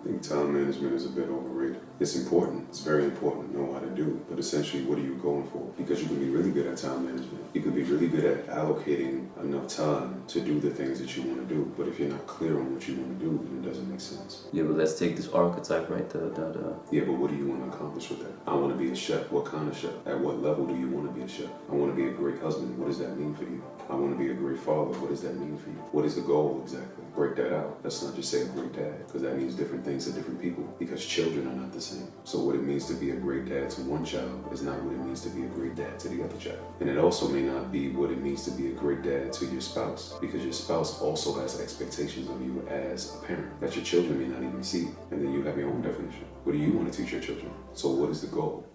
I think time management is a bit overrated. It's important. It's very important to know how to do. But essentially, what are you going for? Because you can be really good at time management. You can be really good at allocating enough time to do the things that you want to do. But if you're not clear on what you want to do, then it doesn't make sense. Yeah, but let's take this archetype right there. Yeah, but what do you want to accomplish with that? I want to be a chef. What kind of chef? At what level do you want to be a chef? I want to be a great husband. What does that mean for you? I want to be a great father. What does that mean for you? What is the goal exactly? Break that out. Let's not just say a great dad, because that means different things to different people, because children are not the same. So what it means to be a great dad to one child is not what it means to be a great dad to the other child. And it also may not be what it means to be a great dad to your spouse, because your spouse also has expectations of you as a parent that your children may not even see. And then you have your own definition. What do you want to teach your children? So what is the goal?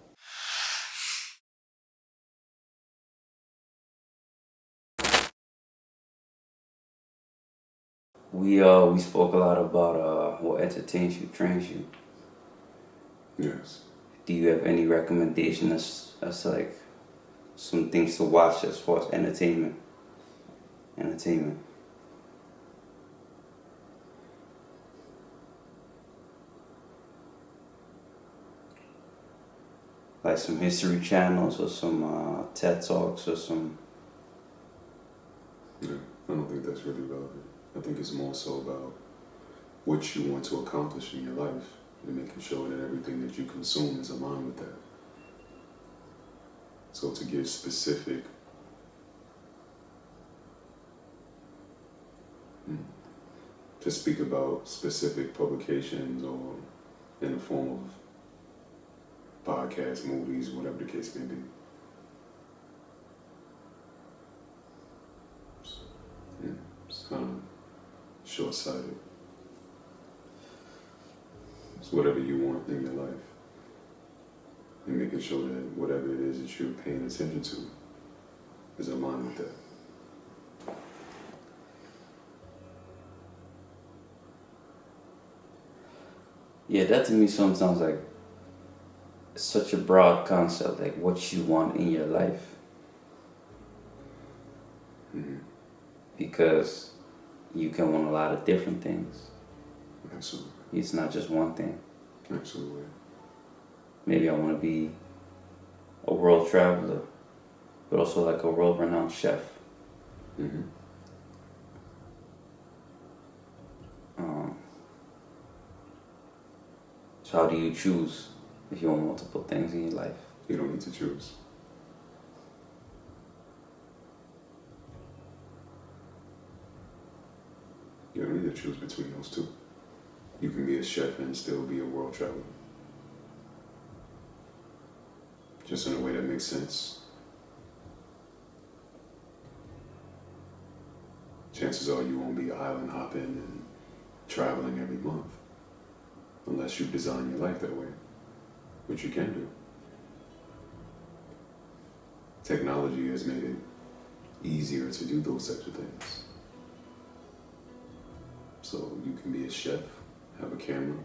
We spoke a lot about what entertains you, trains you. Yes. Do you have any recommendation as to like some things to watch as far as entertainment? Like some history channels or some TED Talks or some. Yeah, I don't think that's really relevant. I think it's more so about what you want to accomplish in your life and making sure that everything that you consume is aligned with that. So to give specific, to speak about specific publications or in the form of podcasts, movies, whatever the case may be. It's kind of short-sighted. It's whatever you want in your life. And making sure that whatever it is that you're paying attention to is aligned with that. Yeah, that to me sometimes like it's such a broad concept, like what you want in your life. Mm-hmm. Because you can want a lot of different things. Absolutely. It's not just one thing. Absolutely. Maybe I want to be a world traveler, but also like a world-renowned chef. Mm-hmm. So how do you choose if you want multiple things in your life? You don't need to choose. You don't need to choose between those two. You can be a chef and still be a world traveler. Just in a way that makes sense. Chances are you won't be island hopping and traveling every month. Unless you design your life that way, which you can do. Technology has made it easier to do those types of things. So you can be a chef, have a camera,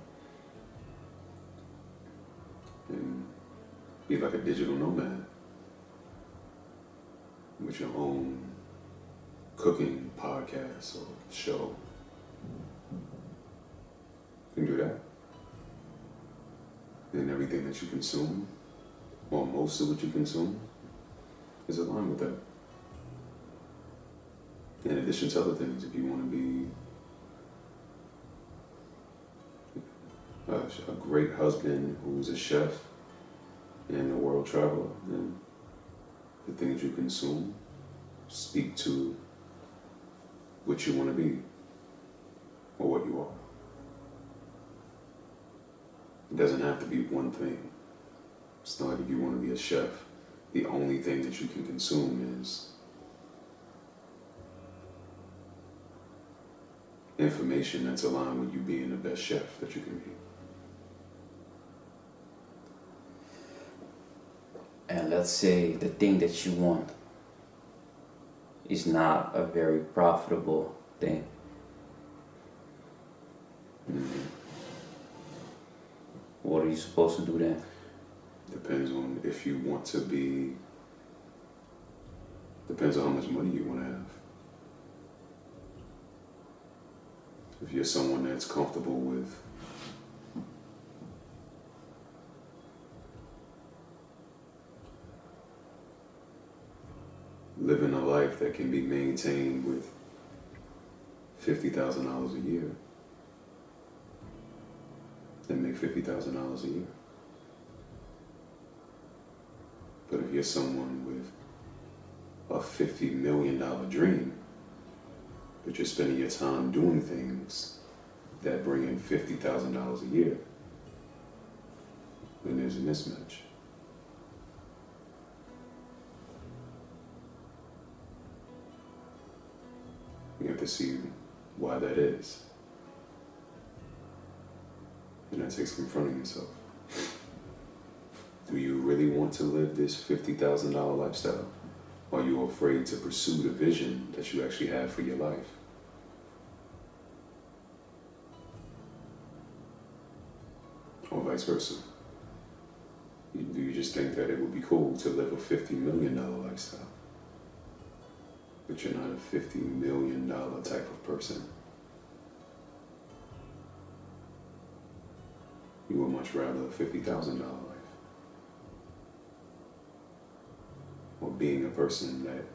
and be like a digital nomad with your own cooking podcast or show. You can do that. And everything that you consume, or most of what you consume, is aligned with that. In addition to other things, if you want to be a great husband who's a chef and a world traveler, then the things you consume speak to what you want to be or what you are. It doesn't have to be one thing. It's not like if you want to be a chef, the only thing that you can consume is information that's aligned with you being the best chef that you can be. And let's say the thing that you want is not a very profitable thing. Mm-hmm. What are you supposed to do then? Depends on if you want to be, depends on how much money you want to have. If you're someone that's comfortable with living a life that can be maintained with $50,000 a year, then make $50,000 a year. But if you're someone with a $50 million dream, but you're spending your time doing things that bring in $50,000 a year, then there's a mismatch. You have to see why that is. And that takes confronting yourself. Do you really want to live this $50,000 lifestyle? Or are you afraid to pursue the vision that you actually have for your life? Or vice versa? Do you just think that it would be cool to live a $50 million lifestyle? But you're not a $50 million type of person. You would much rather a $50,000 life. Or being a person that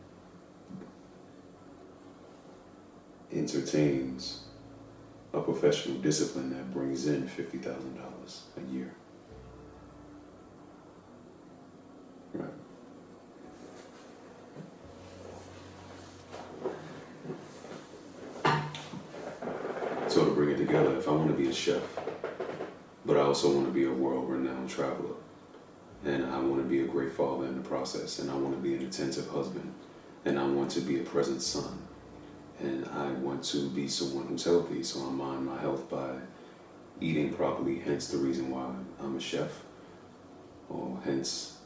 entertains a professional discipline that brings in $50,000 a year. Right. So to bring it together, if I want to be a chef, but I also want to be a world-renowned traveler, and I want to be a great father in the process, and I want to be an attentive husband, and I want to be a present son, and I want to be someone who's healthy, so I mind my health by eating properly, hence the reason why I'm a chef, or hence,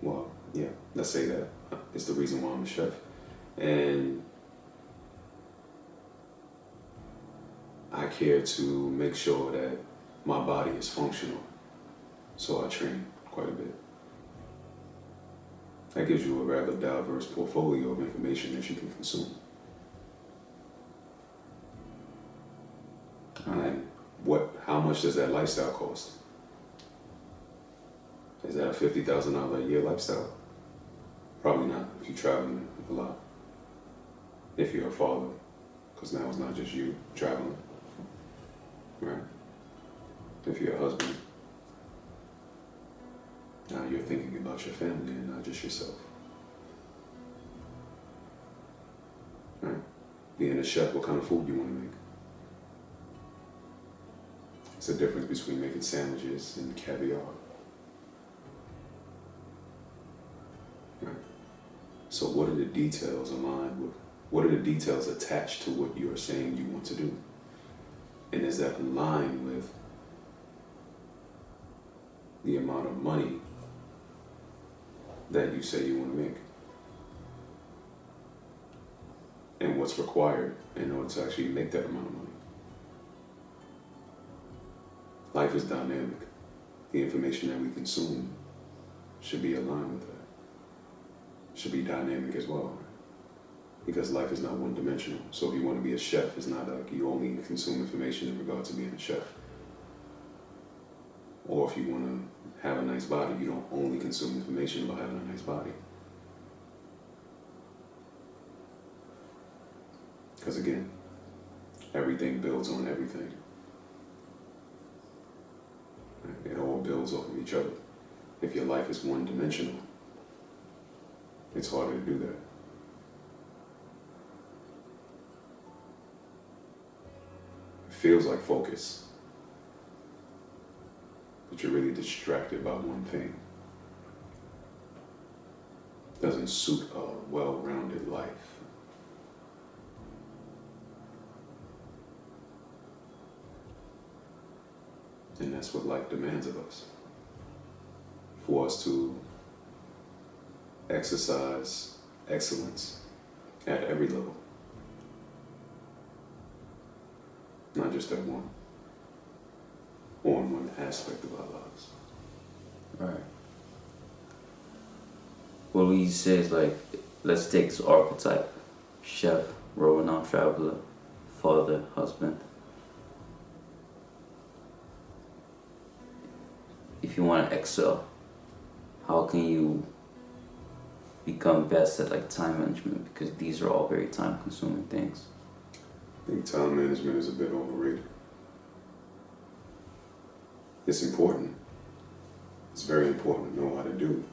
well, yeah, let's say that. It's the reason why I'm a chef. And I care to make sure that my body is functional, so I train quite a bit. That gives you a rather diverse portfolio of information that you can consume. And how much does that lifestyle cost? Is that a $50,000 a year lifestyle? Probably not if you're traveling a lot. If you're a father, because now it's not just you traveling, right? If you're a husband, now you're thinking about your family and not just yourself. Right? Being a chef, what kind of food you want to make? It's the difference between making sandwiches and caviar. Right? So what are the details aligned with? What are the details attached to what you're saying you want to do? And is that in line with the amount of money that you say you want to make? And what's required in order to actually make that amount of money? Life is dynamic. The information that we consume should be aligned with that. Should be dynamic as well. Because life is not one-dimensional. So if you want to be a chef, it's not like you only consume information in regard to being a chef. Or if you want to have a nice body, you don't only consume information about having a nice body. Because again, everything builds on everything. It all builds off of each other. If your life is one-dimensional, it's harder to do that. It feels like focus, but you're really distracted by one thing. Doesn't suit a well-rounded life. And that's what life demands of us. For us to exercise excellence at every level. Not just at one. Or in one aspect of our lives. Right. What we say is like, let's take this archetype. Chef, world-renowned traveler, father, husband. If you want to excel, how can you become best at like time management? Because these are all very time consuming things. I think time management is a bit overrated. It's important. It's very important to know how to do.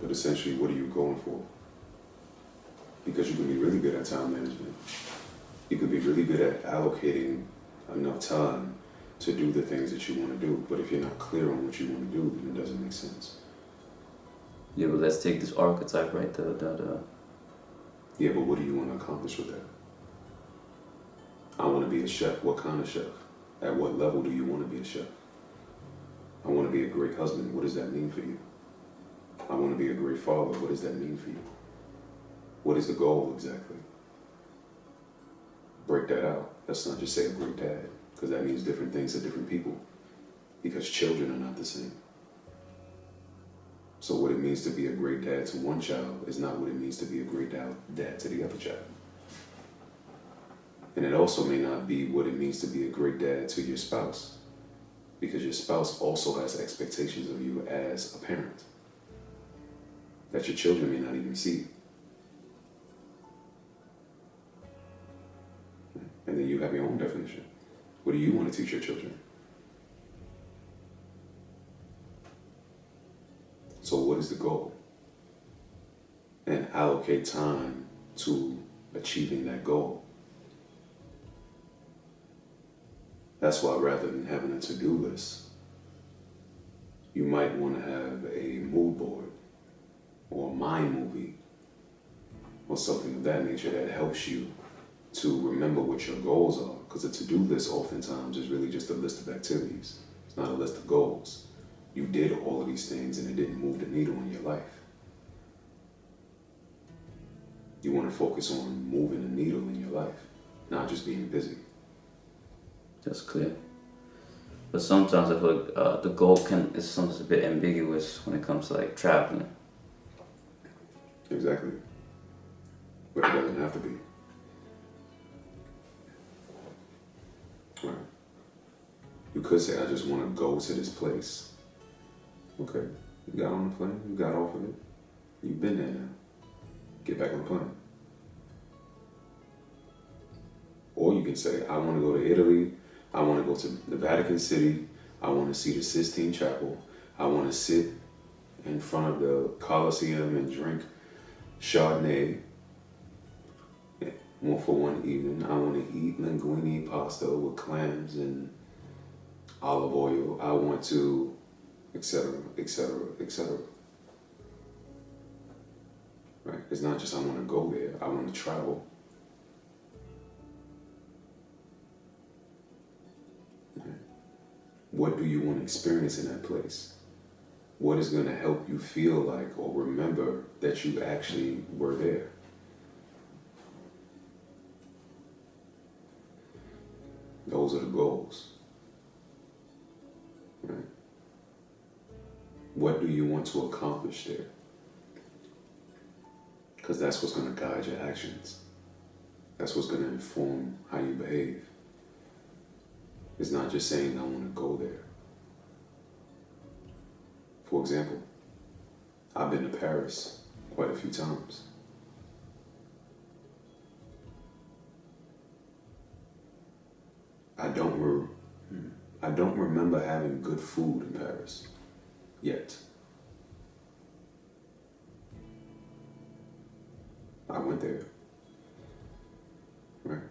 But essentially, what are you going for? Because you can be really good at time management. You can be really good at allocating enough time to do the things that you want to do. But if you're not clear on what you want to do, then it doesn't make sense. Yeah, but let's take this archetype, right? Yeah, but what do you want to accomplish with that? I want to be a chef. What kind of chef? At what level do you want to be a chef? I want to be a great husband. What does that mean for you? I want to be a great father. What does that mean for you? What is the goal exactly? Break that out. Let's not just say a great dad, because that means different things to different people, because children are not the same. So what it means to be a great dad to one child is not what it means to be a great dad to the other child. And it also may not be what it means to be a great dad to your spouse, because your spouse also has expectations of you as a parent that your children may not even see. And then you have your own definition. What do you want to teach your children? So what is the goal? And allocate time to achieving that goal. That's why rather than having a to-do list, you might want to have a mood board or a mind movie or something of that nature that helps you to remember what your goals are. Because a to-do list oftentimes is really just a list of activities. It's not a list of goals. You did all of these things and it didn't move the needle in your life. You want to focus on moving the needle in your life, not just being busy. That's clear. But sometimes I feel like the goal is sometimes a bit ambiguous when it comes to like traveling. Exactly. But it doesn't have to be. Right. You could say, I just want to go to this place. Okay. You got on the plane, you got off of it. You've been there now. Get back on the plane. Or you can say, I want to go to Italy. I want to go to the Vatican City. I want to see the Sistine Chapel. I want to sit in front of the Colosseum and drink Chardonnay for one evening. I want to eat linguine pasta with clams and olive oil. I want to, etc., etc., etc. Right? It's not just I want to go there. I want to travel. Right? What do you want to experience in that place? What is going to help you feel like or remember that you actually were there? Those are the goals. Right? What do you want to accomplish there? Because that's what's going to guide your actions. That's what's going to inform how you behave. It's not just saying, I want to go there. For example, I've been to Paris quite a few times. I don't remember having good food in Paris yet. I went there, right?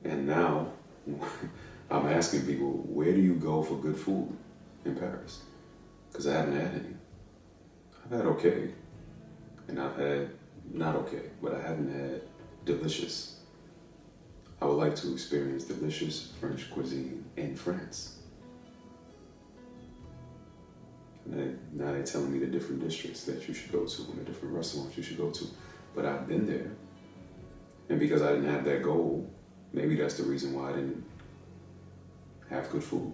And now I'm asking people, where do you go for good food in Paris? Because I haven't had any. I've had okay, and I've had not okay, but I haven't had delicious. I would like to experience delicious French cuisine in France. And now they're telling me the different districts that you should go to and the different restaurants you should go to. But I've been there. And because I didn't have that goal, maybe that's the reason why I didn't have good food.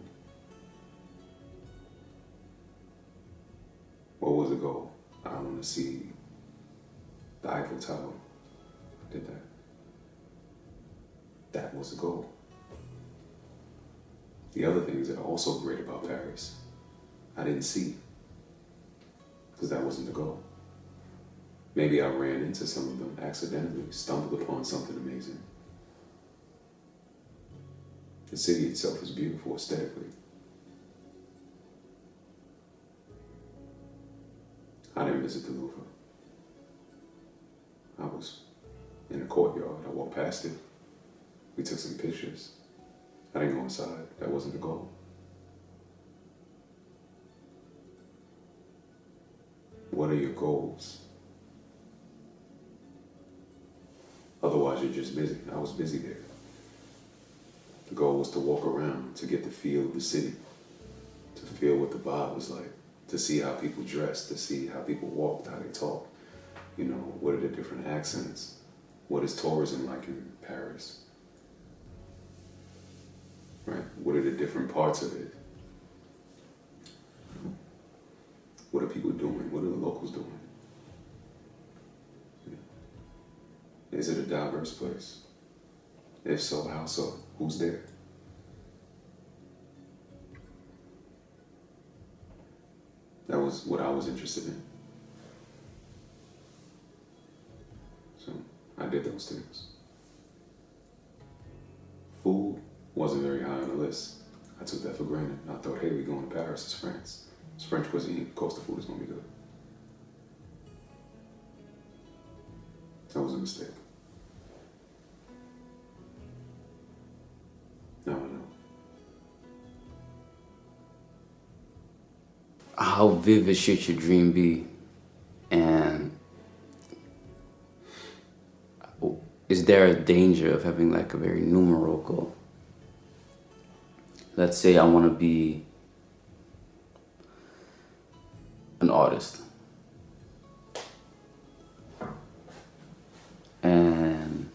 What was the goal? I want to see the Eiffel Tower. I did that. That was the goal. The other things that are also great about Paris, I didn't see, because that wasn't the goal. Maybe I ran into some of them accidentally, stumbled upon something amazing. The city itself is beautiful aesthetically. I didn't visit the Louvre. I was in the courtyard. I walked past it. We took some pictures. I didn't go inside. That wasn't the goal. What are your goals? Otherwise, you're just busy. I was busy there. The goal was to walk around, to get the feel of the city, to feel what the vibe was like, to see how people dressed, to see how people walked, how they talked. You know, what are the different accents? What is tourism like in Paris? Right? What are the different parts of it? What are people doing? What are the locals doing? Is it a diverse place? If so, how so? Who's there? That was what I was interested in. So I did those things. Food wasn't very high on the list. I took that for granted. I thought, hey, we're going to Paris, it's France. It's French cuisine, of course the food is going to be good. That was a mistake. Now I know. How vivid should your dream be? And is there a danger of having like a very numeral goal? Let's say I want to be an artist. And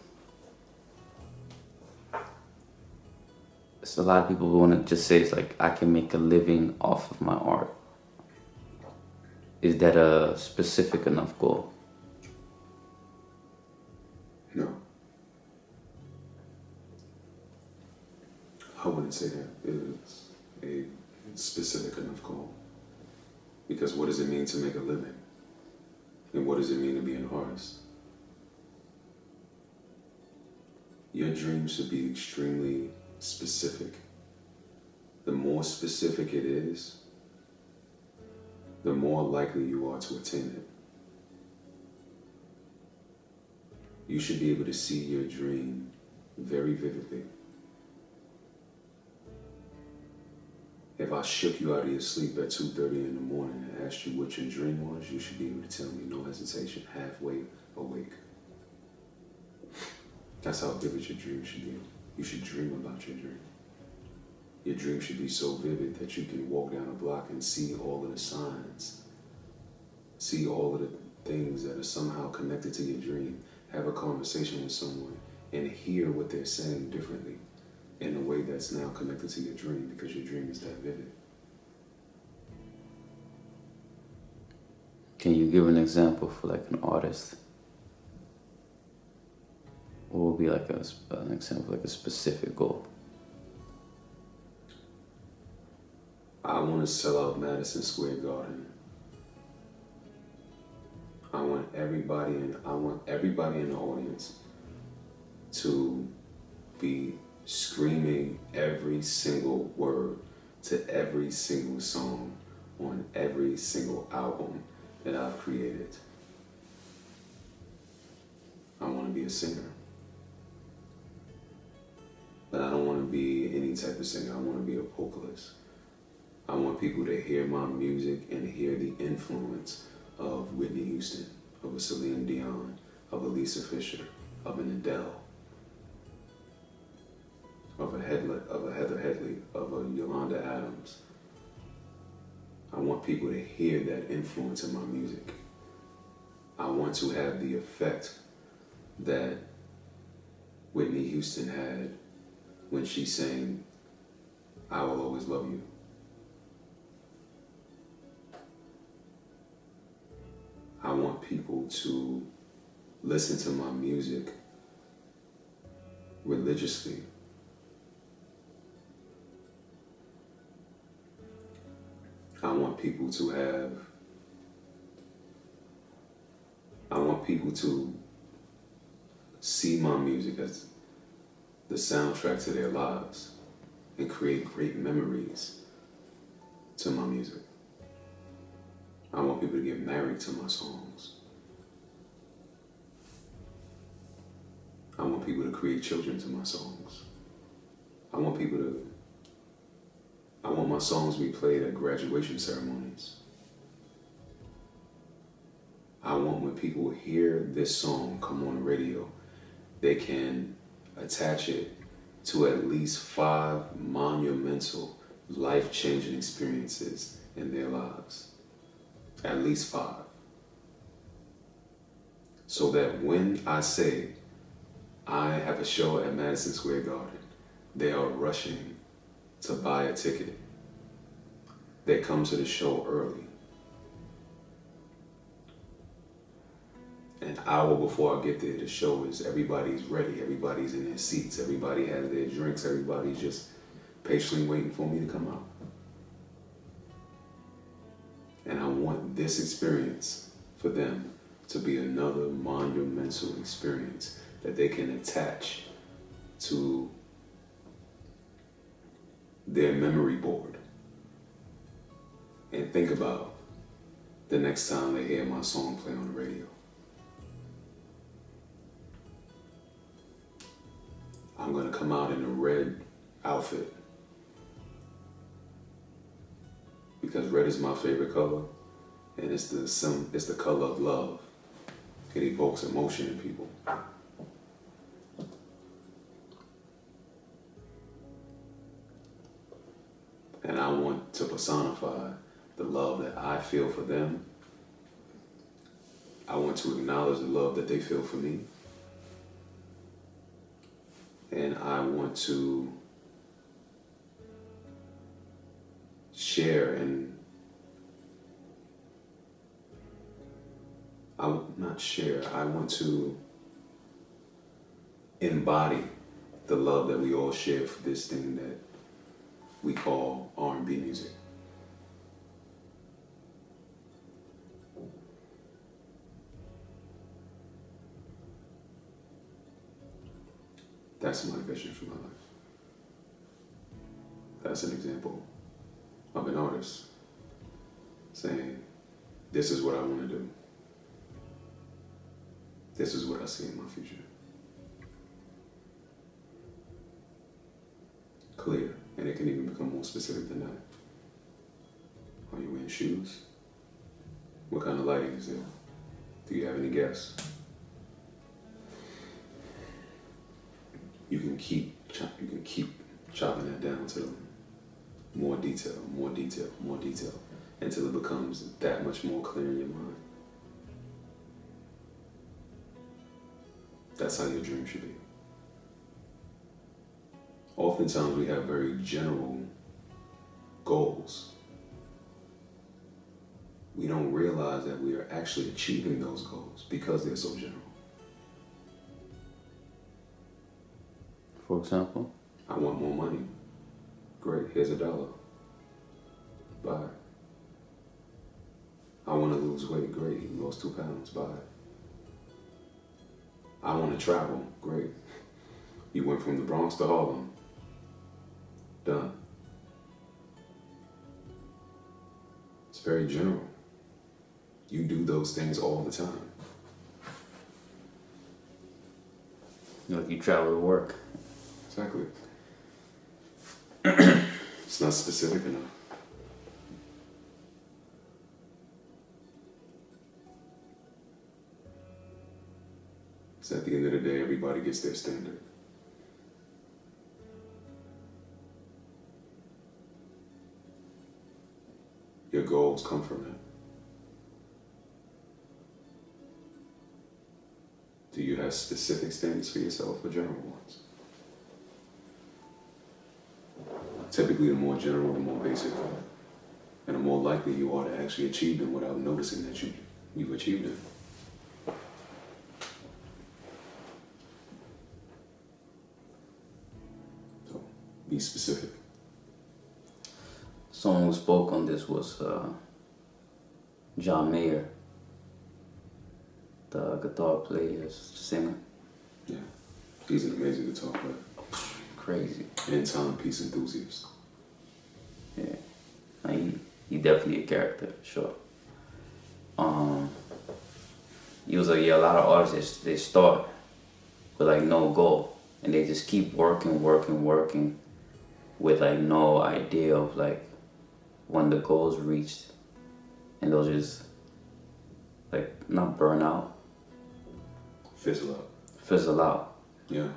so a lot of people want to just say it's like I can make a living off of my art. Is that a specific enough goal? No. I wouldn't say that is a specific enough goal. Because what does it mean to make a living? And what does it mean to be an artist? Your dream should be extremely specific. The more specific it is, the more likely you are to attain it. You should be able to see your dream very vividly. If I shook you out of your sleep at 2:30 in the morning and asked you what your dream was, you should be able to tell me, no hesitation, halfway awake. That's how vivid your dream should be. You should dream about your dream. Your dream should be so vivid that you can walk down a block and see all of the signs, see all of the things that are somehow connected to your dream, have a conversation with someone, and hear what they're saying differently in a way that's now connected to your dream because your dream is that vivid. Can you give an example for like an artist? What would be like an example, like a specific goal? I want to sell out Madison Square Garden. I want everybody in the audience to be screaming every single word to every single song on every single album that I've created. I want to be a singer. But I don't want to be any type of singer. I want to be a vocalist. I want people to hear my music and hear the influence of Whitney Houston, of a Celine Dion, of a Lisa Fisher, of an Adele, of a Heather Headley, of a Yolanda Adams. I want people to hear that influence in my music. I want to have the effect that Whitney Houston had when she sang, "I Will Always Love You." I want people to listen to my music religiously. I want people people to see my music as the soundtrack to their lives and create great memories to my music. I want people to get married to my songs. I want people to create children to my songs. I want my songs to be played at graduation ceremonies. I want when people hear this song come on the radio, they can attach it to at least 5 monumental, life-changing experiences in their lives. At least 5. So that when I say I have a show at Madison Square Garden, they are rushing to buy a ticket. They come to the show early. An hour before I get there, the show is, everybody's ready, everybody's in their seats, everybody has their drinks, everybody's just patiently waiting for me to come out. And I want this experience for them to be another monumental experience that they can attach to their memory board and think about the next time they hear my song play on the radio. I'm gonna come out in a red outfit because red is my favorite color, and it's the color of love. It evokes emotion in people. And I want to personify the love that I feel for them. I want to acknowledge the love that they feel for me. And I want to share and I want to embody the love that we all share for this thing that we call R&B music. That's my vision for my life. That's an example of an artist saying, this is what I want to do. This is what I see in my future. Clear, and it can even become more specific than that. Are you wearing shoes? What kind of lighting is there? Do you have any guests? You can keep chopping that down to more detail, until it becomes that much more clear in your mind. That's how your dream should be. Oftentimes we have very general goals. We don't realize that we are actually achieving those goals because they're so general. For example? I want more money. Great, here's $1. Buy. I want to lose weight. Great, you lost 2 pounds. Buy. I want to travel. Great. You went from the Bronx to Harlem. Done. It's very general. You do those things all the time. Like you travel to work. Exactly. It's not specific enough. So at the end of the day, everybody gets their standard. Your goals come from that. Do you have specific standards for yourself or general ones? Typically, the more general, the more basic, and the more likely you are to actually achieve them without noticing that you've achieved them. So, be specific. Someone who spoke on this was John Mayer. the guitar player, singer. Yeah. He's an amazing guitar player. Crazy. And timepiece enthusiast. Yeah. He definitely a character, for sure. He was like, yeah, a lot of artists, they start with like no goal. And they just keep working with like no idea of like when the goal is reached. And they'll just like not burn out. Fizzle out. Yeah.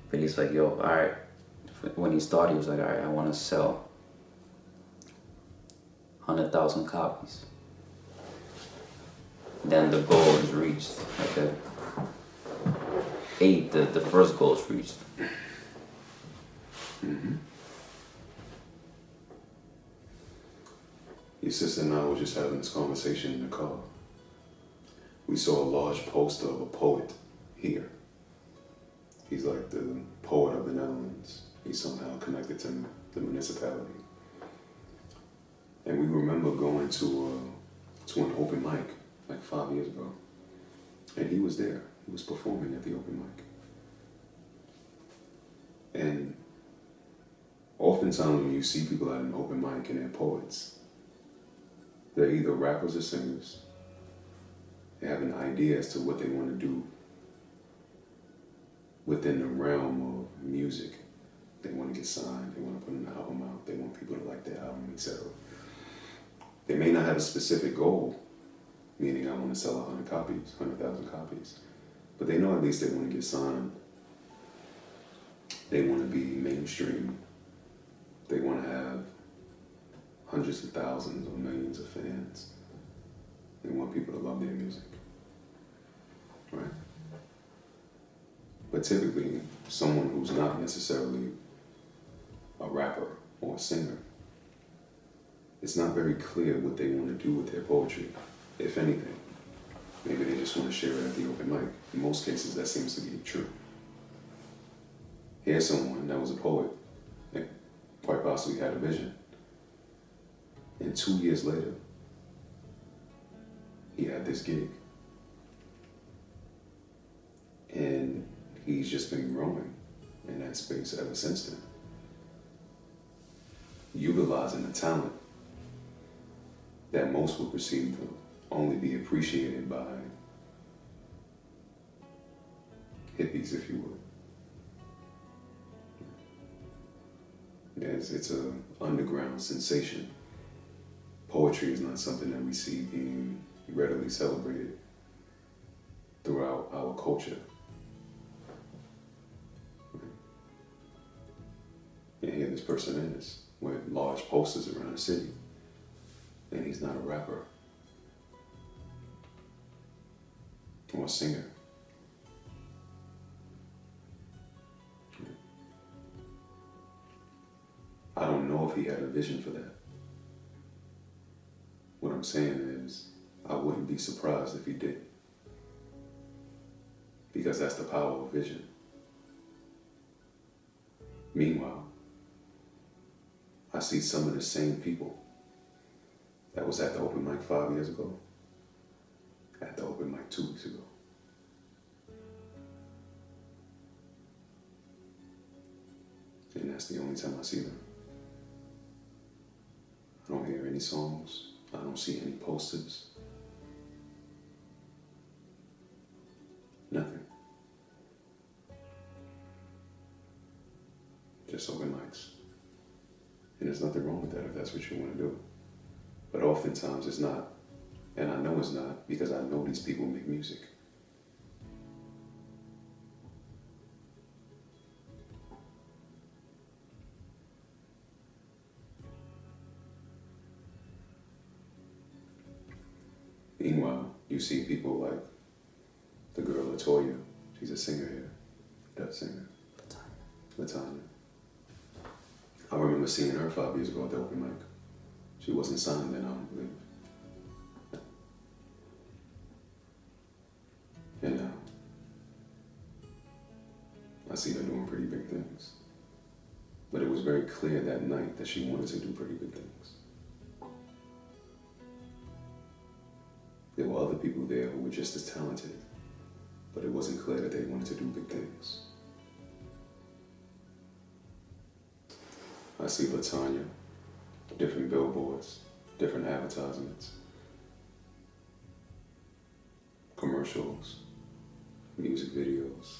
But he's like, yo, alright. When he started, he was like, alright, I want to sell 100,000 copies. Then the goal is reached. Like the first goal is reached. Mm-hmm. Your sister and I were just having this conversation in the car. We saw a large poster of a poet here. He's like the poet of the Netherlands. He's somehow connected to the municipality. And we remember going to an open mic like 5 years ago. And he was there. He was performing at the open mic. And oftentimes when you see people at an open mic and they're poets, they're either rappers or singers. They have an idea as to what they want to do within the realm of music. They want to get signed, they want to put an album out, they want people to like their album, etc. They may not have a specific goal, meaning I want to sell 100,000 copies, but they know at least they want to get signed. They want to be mainstream. They want to have hundreds of thousands or millions of fans. They want people to love their music, right? But typically, someone who's not necessarily a rapper or a singer, it's not very clear what they want to do with their poetry, if anything. Maybe they just want to share it at the open mic. In most cases, that seems to be true. Here's someone that was a poet and quite possibly had a vision. And 2 years later, he had this gig. And he's just been growing in that space ever since then. Utilizing the talent that most would perceive to only be appreciated by hippies, if you would. Yes, it's an underground sensation. Poetry is not something that we see being readily celebrated throughout our culture. And here this person is with large posters around the city, and he's not a rapper or a singer. I don't know if he had a vision for that. What I'm saying is, I wouldn't be surprised if he did. Because that's the power of vision. Meanwhile, I see some of the same people that was at the open mic 5 years ago, at the open mic 2 weeks ago. And that's the only time I see them. I don't hear any songs. I don't see any posters. Nothing. Just open mics. And there's nothing wrong with that if that's what you want to do. But oftentimes it's not. And I know it's not because I know these people make music. Meanwhile, you see people like the girl Latoya. She's a singer here. That singer. Latanya. I remember seeing her 5 years ago at the open mic. She wasn't signed then, I don't believe. And now, I see her doing pretty big things. But it was very clear that night that she wanted to do pretty big things. There were other people there who were just as talented, but it wasn't clear that they wanted to do big things. I see Latanya, different billboards, different advertisements, commercials, music videos,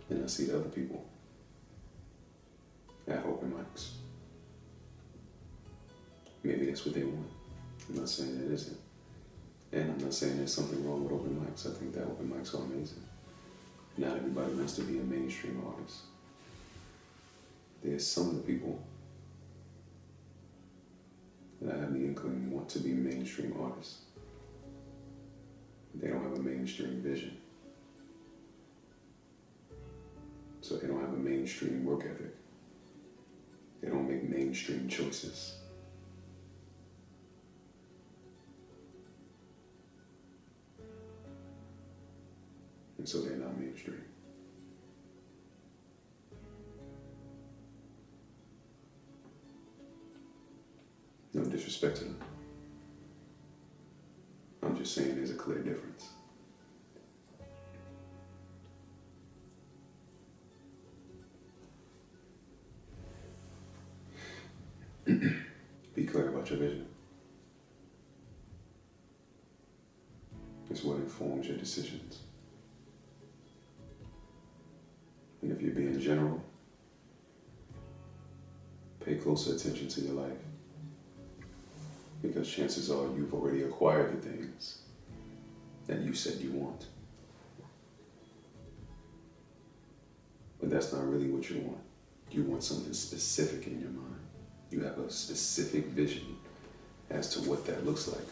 and I see the other people at open mics. Maybe that's what they want. I'm not saying it isn't. And I'm not saying there's something wrong with open mics. I think that open mics are amazing. Not everybody wants to be a mainstream artist. There's some of the people that I have the inkling want to be mainstream artists. They don't have a mainstream vision. So they don't have a mainstream work ethic. They don't make mainstream choices. And so they're not mainstream. No disrespect to them. I'm just saying there's a clear difference. Be clear about your vision. It's what informs your decisions. And if you're being general, pay closer attention to your life. Because chances are you've already acquired the things that you said you want. But that's not really what you want. You want something specific in your mind. You have a specific vision as to what that looks like.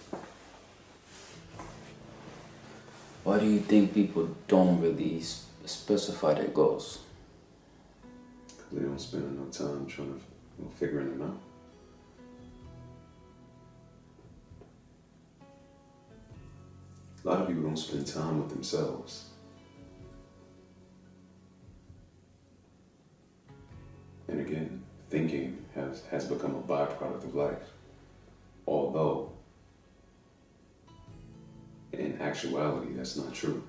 Why do you think people don't really specify their goals? Because they don't spend enough time trying to figuring them out. A lot of people don't spend time with themselves. And again, thinking has become a byproduct of life. Although, in actuality, that's not true.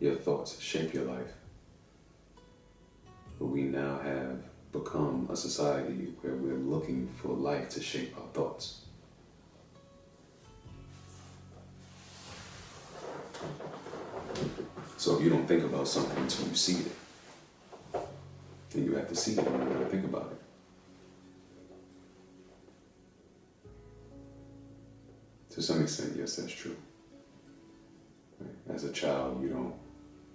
Your thoughts shape your life. But we now have become a society where we're looking for life to shape our thoughts. So if you don't think about something until you see it, then you have to see it in order to think about it. To some extent, yes, that's true. As a child, you don't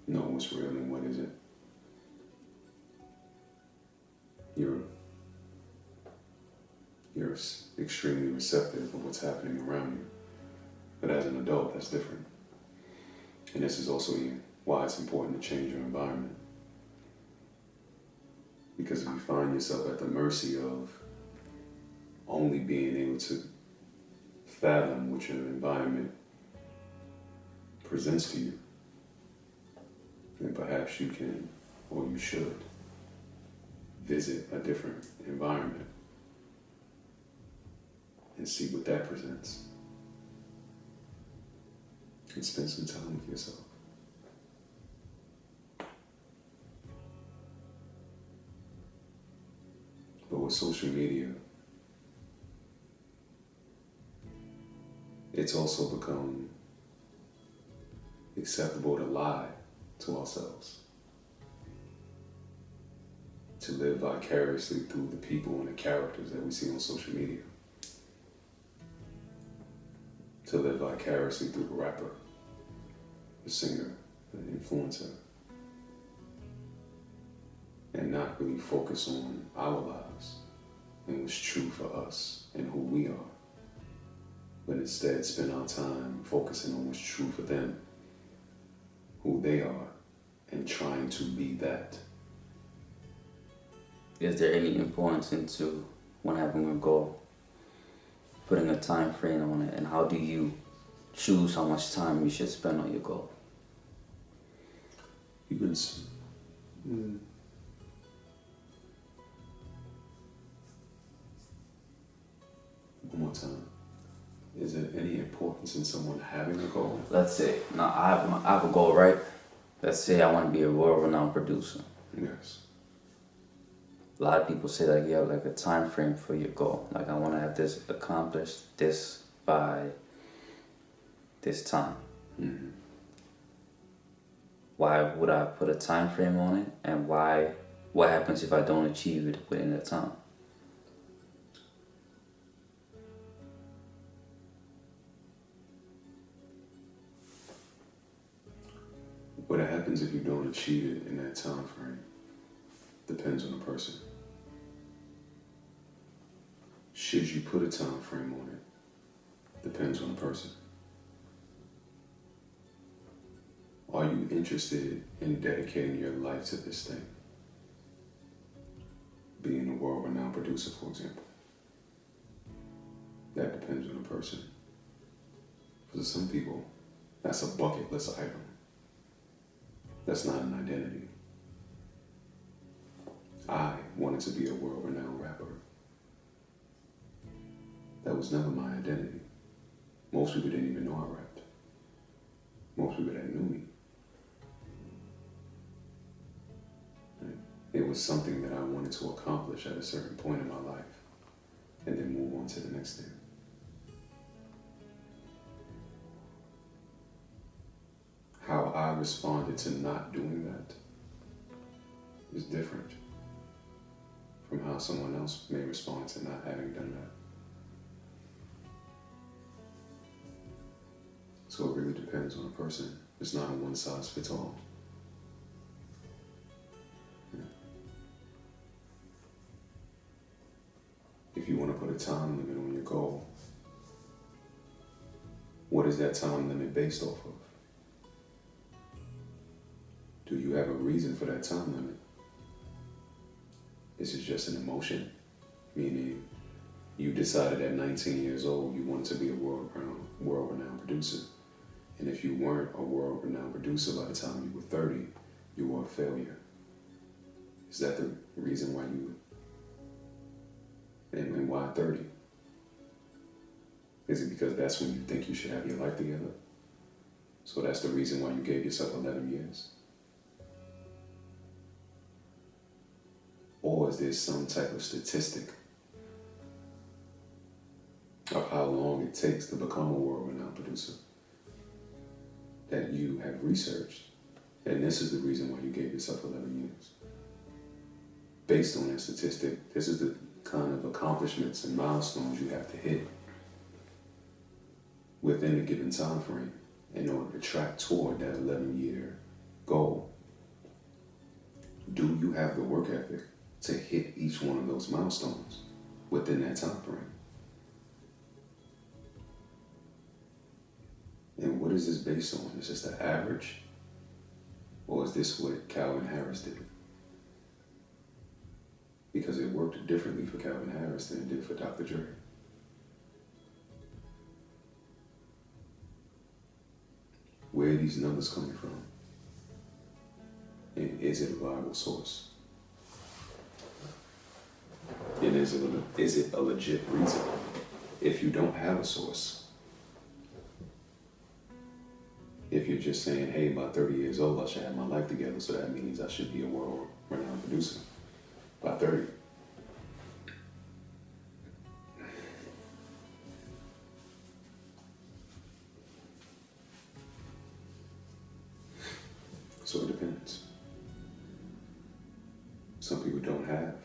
know what's real and what isn't. You're extremely receptive of what's happening around you. But as an adult, that's different. And this is also why it's important to change your environment. Because if you find yourself at the mercy of only being able to fathom what your environment presents to you, then perhaps you can, or you should, visit a different environment and see what that presents. And spend some time with yourself. But with social media, it's also become acceptable to lie to ourselves. To live vicariously through the people and the characters that we see on social media. To live vicariously through the rapper, the singer, the influencer. And not really focus on our lives and what's true for us and who we are. But instead spend our time focusing on what's true for them, who they are, and trying to be that. Is there any importance into when having a goal, putting a time frame on it, and how do you choose how much time you should spend on your goal? You can. One more time. Is there any importance in someone having a goal? Let's say, now I have a goal, right? Let's say I want to be a world-renowned producer. Yes. A lot of people say like you have like a time frame for your goal. Like I want to have this accomplished this by this time. Mm-hmm. Why would I put a time frame on it, and why? What happens if I don't achieve it within that time? What happens if you don't achieve it in that time frame depends on the person. Should you put a time frame on it depends on the person. Are you interested in dedicating your life to this thing? Being a world-renowned producer, for example. That depends on the person. For some people, that's a bucket list item. That's not an identity. I wanted to be a world-renowned rapper. That was never my identity. Most people didn't even know I rapped. Most people that knew me. It was something that I wanted to accomplish at a certain point in my life and then move on to the next thing. How I responded to not doing that is different from how someone else may respond to not having done that. So it really depends on the person. It's not a one size fits all. If you want to put a time limit on your goal, what is that time limit based off of? Do you have a reason for that time limit? Is it just an emotion? Meaning you decided at 19 years old you wanted to be a world-renowned producer. And if you weren't a world-renowned producer by the time you were 30, you were a failure. Is that the reason why you... And why 30? Is it because that's when you think you should have your life together? So that's the reason why you gave yourself 11 years? Or is there some type of statistic of how long it takes to become a world-renowned producer that you have researched, and this is the reason why you gave yourself 11 years? Based on that statistic, this is the kind of accomplishments and milestones you have to hit within a given time frame in order to track toward that 11-year goal. Do you have the work ethic to hit each one of those milestones within that time frame? And what is this based on? Is this the average? Or is this what Calvin Harris did? Because it worked differently for Calvin Harris than it did for Dr. Dre. Where are these numbers coming from? And is it a viable source? And is it a legit reason? If you don't have a source, if you're just saying, hey, by 30 years old, I should have my life together, so that means I should be a world-renowned producer by 30. So it depends. Some people don't have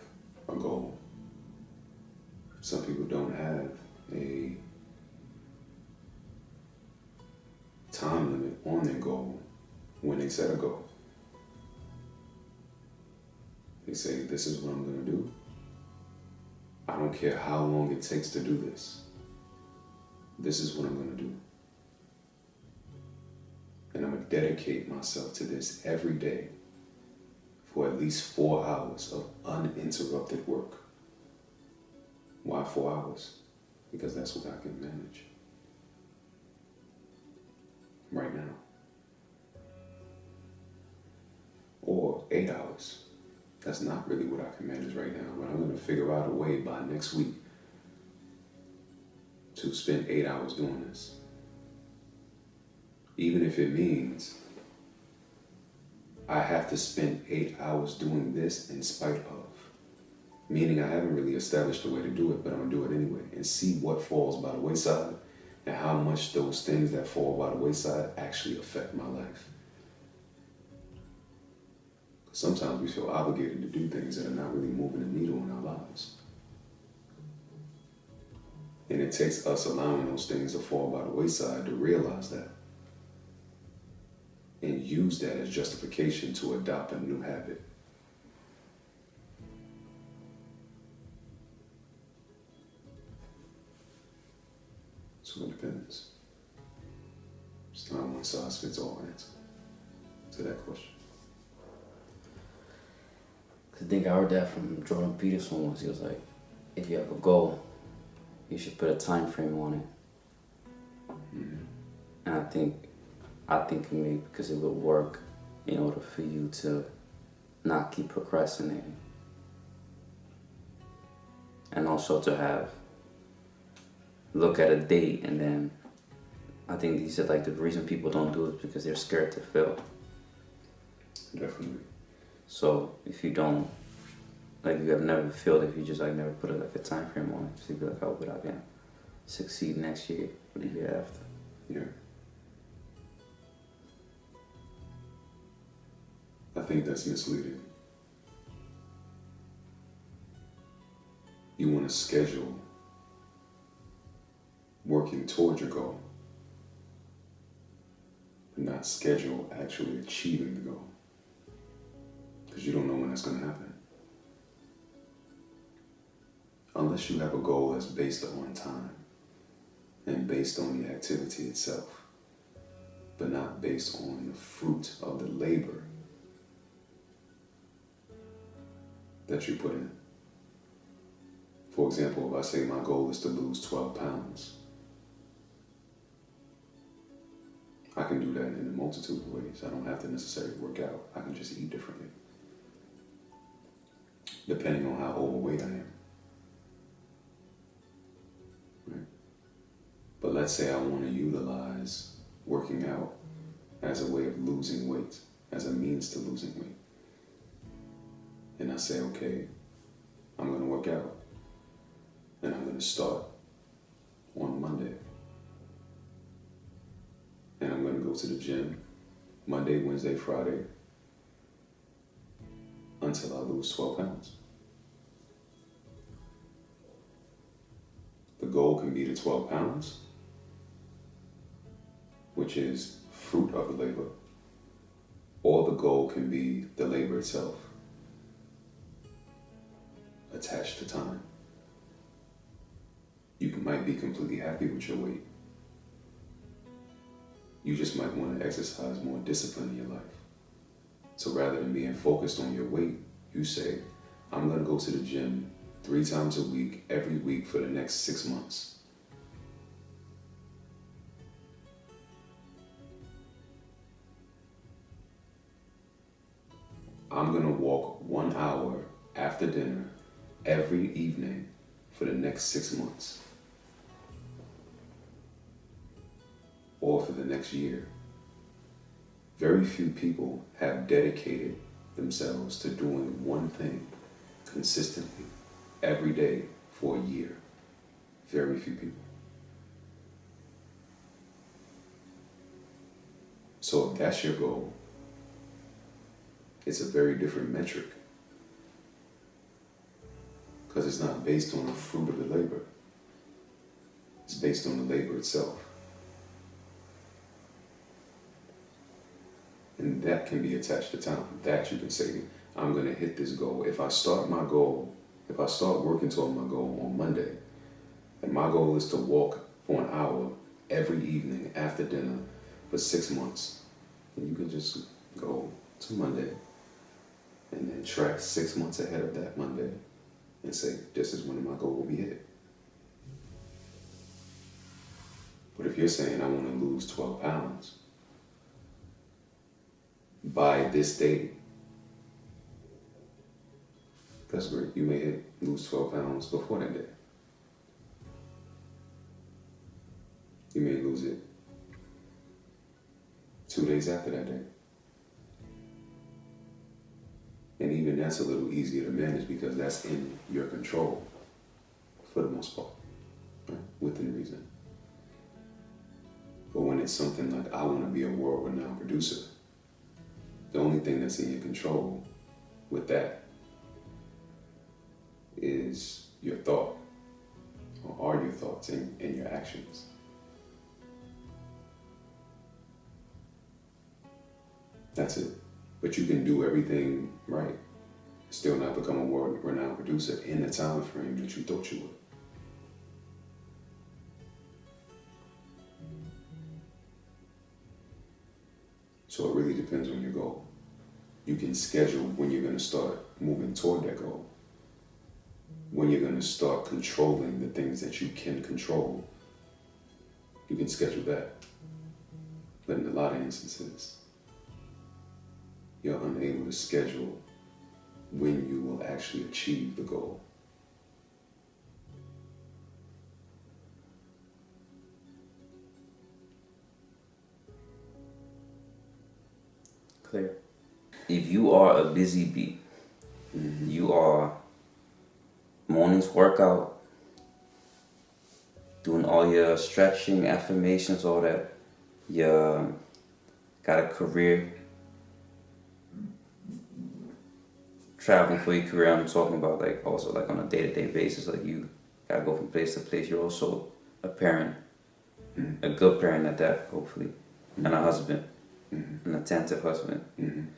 a goal. Some people don't have a time limit on their goal when they set a goal. They say, this is what I'm going to do. I don't care how long it takes to do this. This is what I'm going to do. And I'm going to dedicate myself to this every day for at least 4 hours of uninterrupted work. Why 4 hours? Because that's what I can manage right now. Or 8 hours. That's not really what I can manage right now, but I'm going to figure out a way by next week to to spend 8 hours doing this. Even if it means I have to spend 8 hours doing this in spite of. Meaning I haven't really established a way to do it, but I'm going to do it anyway and see what falls by the wayside and how much those things that fall by the wayside actually affect my life. Sometimes we feel obligated to do things that are not really moving the needle in our lives. And it takes us allowing those things to fall by the wayside to realize that and use that as justification to adopt a new habit. So it depends. It's not a one-size-fits-all answer to that question. I think I heard that from Jordan Peterson once. He was like, if you have a goal, you should put a time frame on it. Mm-hmm. And I think maybe because it would work in order for you to not keep procrastinating. And also to look at a date, and then I think he said like the reason people don't do it is because they're scared to fail. Definitely. So if you don't, like you have never failed if you just like never put a time frame on it. So you'd be like, oh, but I can succeed next year or the year after. Yeah. I think that's misleading. You want to schedule working towards your goal, but not schedule actually achieving the goal. Because you don't know when that's going to happen. Unless you have a goal that's based on time and based on the activity itself, but not based on the fruit of the labor that you put in. For example, if I say my goal is to lose 12 pounds, I can do that in a multitude of ways. I don't have to necessarily work out. I can just eat differently, depending on how overweight I am. Right? But let's say I want to utilize working out as a way of losing weight, as a means to losing weight. And I say, okay, I'm going to work out. And I'm going to start on Monday. And I'm going to go to the gym Monday, Wednesday, Friday until I lose 12 pounds. The goal can be the 12 pounds, which is fruit of the labor, or the goal can be the labor itself, attached to time. You might be completely happy with your weight. You just might want to exercise more discipline in your life. So rather than being focused on your weight, you say, I'm going to go to the gym 3 times a week, every week for the next 6 months. I'm going to walk 1 hour after dinner every evening for the next 6 months. Or for the next year. Very few people have dedicated themselves to doing one thing consistently every day for a year. Very few people. So if that's your goal, it's a very different metric. Because it's not based on the fruit of the labor. It's based on the labor itself. And that can be attached to time. That you can say, I'm going to hit this goal. If I start working toward my goal on Monday, and my goal is to walk for an hour every evening after dinner for 6 months, then you can just go to Monday and then track 6 months ahead of that Monday and say, this is when my goal will be hit. But if you're saying I want to lose 12 pounds, by this date, that's great. You may lose 12 pounds before that day. You may lose it 2 days after that day. And even that's a little easier to manage because that's in your control for the most part, right? Within reason. But when it's something like, I want to be a world-renowned producer, the only thing that's in your control with that is your thought, or are your thoughts and your actions. That's it. But you can do everything right, still not become a world-renowned producer in the time frame that you thought you would. So it really depends on your goal. You can schedule when you're going to start moving toward that goal, when you're going to start controlling the things that you can control. You can schedule that. But in a lot of instances, you're unable to schedule when you will actually achieve the goal. Clear. If you are a busy bee, you are morning's workout, doing all your stretching, affirmations, all that. You got a career, traveling for your career. I'm talking about like also like on a day-to-day basis. Like you gotta go from place to place. You're also a parent, a good parent at that, hopefully, and a husband, an attentive husband.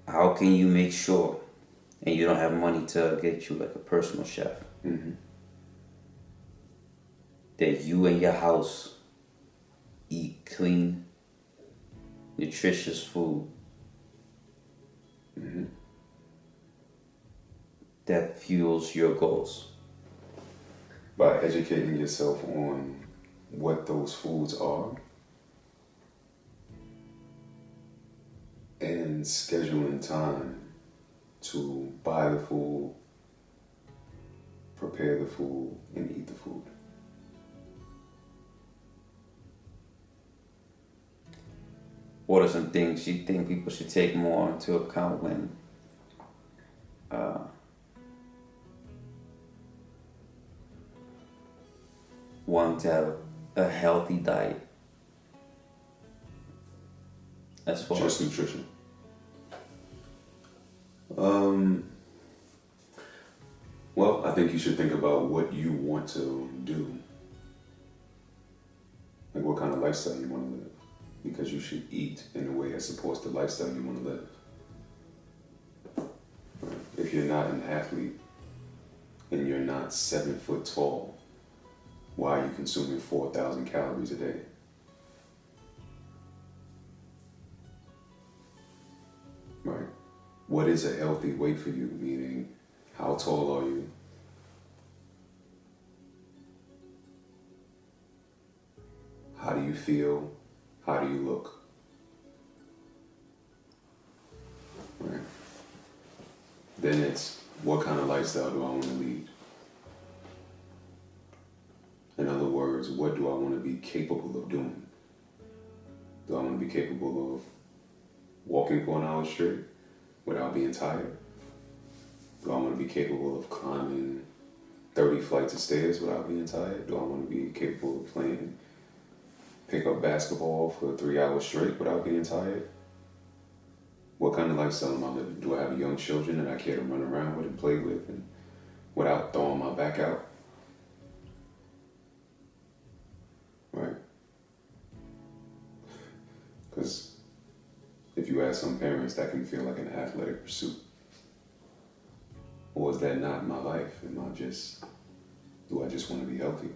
How can you make sure, and you don't have money to get you like a personal chef, that you and your house eat clean, nutritious food that fuels your goals? By educating yourself on what those foods are and scheduling time to buy the food, prepare the food, and eat the food. What are some things you think people should take more into account when wanting to have a healthy diet? As far Just as nutrition. Well, I think you should think about what you want to do. Like what kind of lifestyle you want to live. Because you should eat in a way that supports the lifestyle you want to live. Right? If you're not an athlete and you're not 7 foot tall, why are you consuming 4,000 calories a day? Right? What is a healthy weight for you? Meaning, how tall are you? How do you feel? How do you look? Right? Then it's, what kind of lifestyle do I want to lead? In other words, what do I want to be capable of doing? Do I want to be capable of walking for an hour straight without being tired? Do I want to be capable of climbing 30 flights of stairs without being tired? Do I want to be capable of playing pick-up basketball for 3 hours straight without being tired? What kind of lifestyle am I living? Do I have young children that I care to run around with and play with and without throwing my back out? Right? Because if you ask some parents, that can feel like an athletic pursuit. Or is that not my life? Do I just want to be healthy?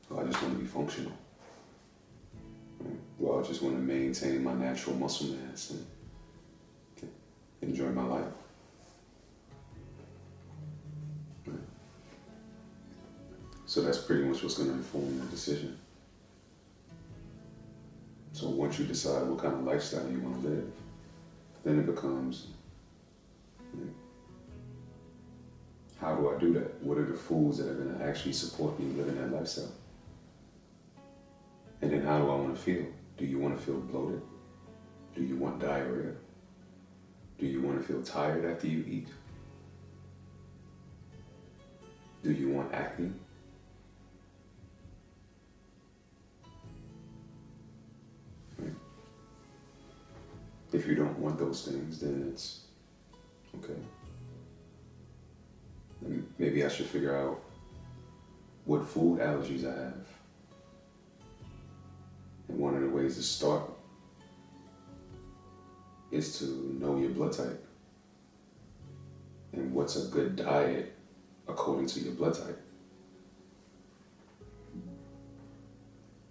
Do I just want to be functional? Right? Do I just want to maintain my natural muscle mass and enjoy my life? Right? So that's pretty much what's going to inform your decision. So once you decide what kind of lifestyle you want to live, then it becomes, how do I do that? What are the foods that are going to actually support me living that lifestyle? how do I want to feel? Do you want to feel bloated? Do you want diarrhea? Do you want to feel tired after you eat? Do you want acne? Right. If you don't want those things, then it's okay. Then maybe I should figure out what food allergies I have. And one of the ways to start is to know your blood type and what's a good diet according to your blood type.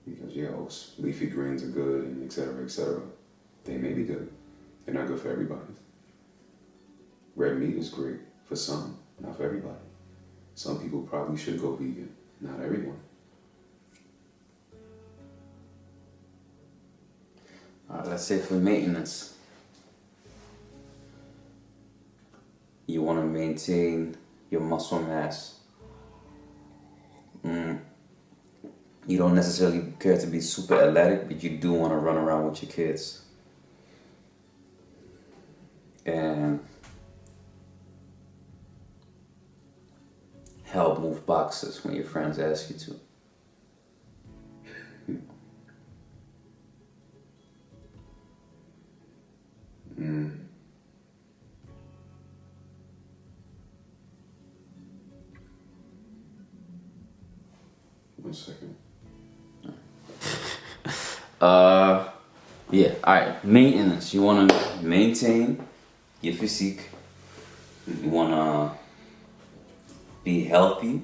Because leafy greens are good and et cetera, et cetera. They may be good. They're not good for everybody. Red meat is great for some, not for everybody. Some people probably should go vegan, not everyone. Let's say for maintenance, you want to maintain your muscle mass. You don't necessarily care to be super athletic, but you do want to run around with your kids. And help move boxes when your friends ask you to. One second. Yeah, alright. Maintenance. You want to maintain your physique. You want to be healthy.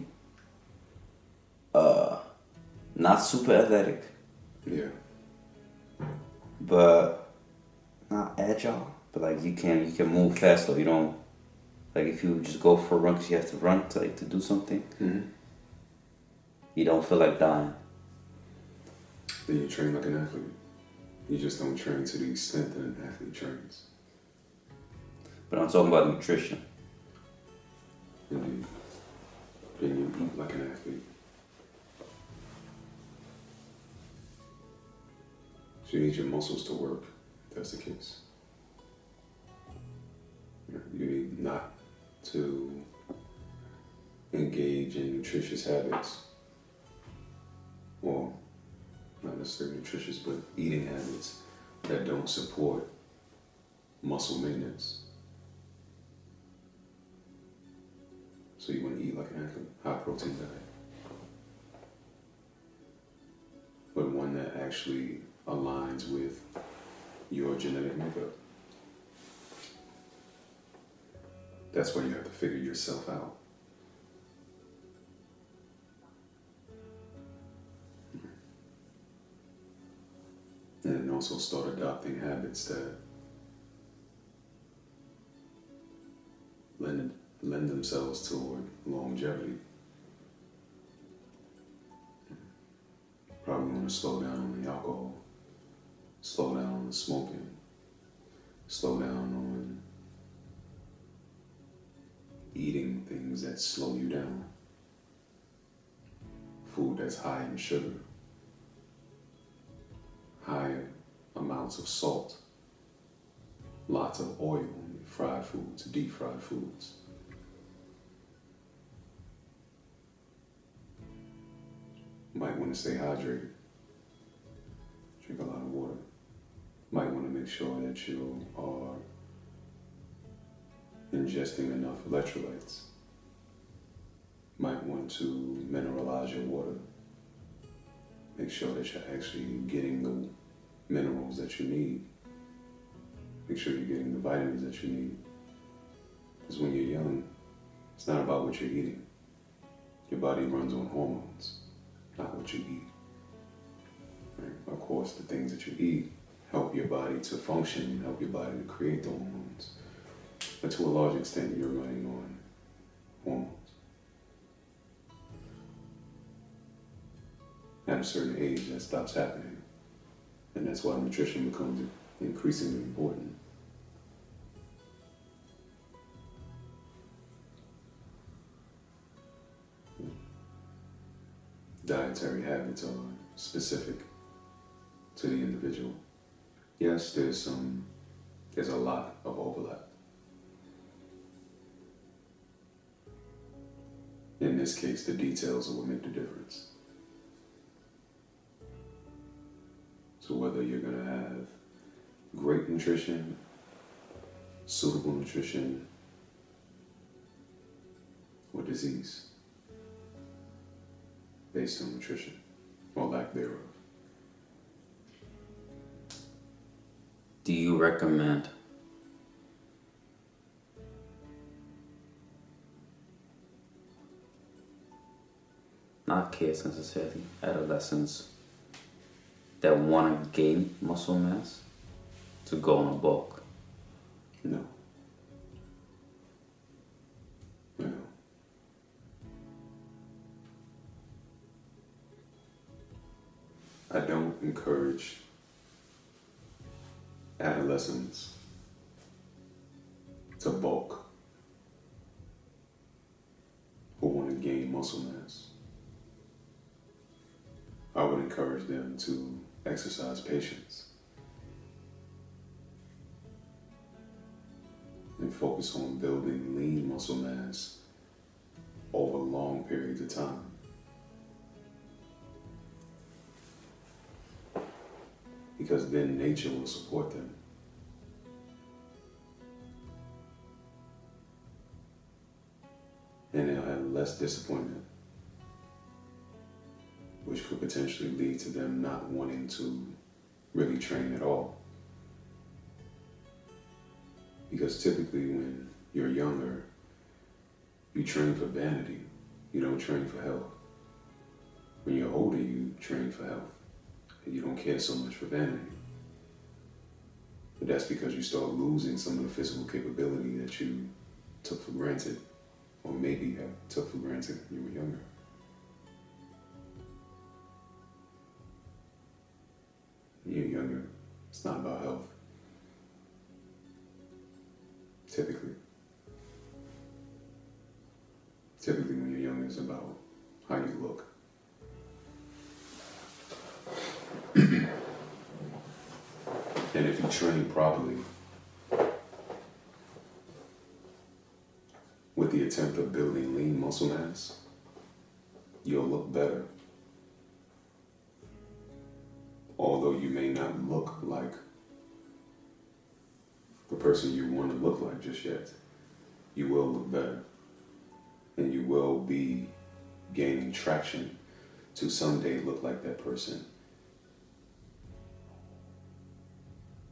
Not super athletic. Yeah. But not agile. But like you can move fast though. You don't, like if you just go for a run because you have to run to do something. Mm-hmm. You don't feel like dying. Then you train like an athlete. You just don't train to the extent that an athlete trains. But I'm talking about nutrition. Indeed. Then you eat like an athlete. So you need your muscles to work, if that's the case. You need not to engage in nutritious habits, or not necessarily nutritious, but eating habits that don't support muscle maintenance. So you want to eat like an athlete, high protein diet, but one that actually aligns with your genetic makeup. That's why you have to figure yourself out. And then also start adopting habits that lend themselves toward longevity. Probably want to slow down on the alcohol, slow down on the smoking, slow down on eating things that slow you down. Food that's high in sugar, high amounts of salt, lots of oil, fried foods, deep fried foods. Might want to stay hydrated. Drink a lot of water. Might want to make sure that you are ingesting enough electrolytes. Might want to mineralize your water. Make sure that you're actually getting the minerals that you need. Make sure you're getting the vitamins that you need. Because when you're young, it's not about what you're eating. Your body runs on hormones, not what you eat. Right? Of course, the things that you eat help your body to function, help your body to create the hormones. But to a large extent, you're running on hormones. At a certain age, that stops happening. And that's why nutrition becomes increasingly important. Dietary habits are specific. to the individual. Yes, there's a lot of overlap. In this case, the details are what make the difference. So whether you're gonna have great nutrition, suitable nutrition, or disease based on nutrition or lack thereof. Do you recommend not kids necessarily, adolescents that want to gain muscle mass to go on a bulk? No. No. I don't encourage adolescents to bulk who want to gain muscle mass. I would encourage them to exercise patience and focus on building lean muscle mass over long periods of time. Because then nature will support them. And they'll have less disappointment, which could potentially lead to them not wanting to really train at all. Because typically when you're younger, you train for vanity, you don't train for health. When you're older, you train for health, and you don't care so much for vanity. But that's because you start losing some of the physical capability that you took for granted, or maybe have took for granted when you were younger. When you're younger, it's not about health. Typically when you're younger, it's about how you look. And if you train properly with the attempt of building lean muscle mass, you'll look better. Although you may not look like the person you want to look like just yet, you will look better. And you will be gaining traction to someday look like that person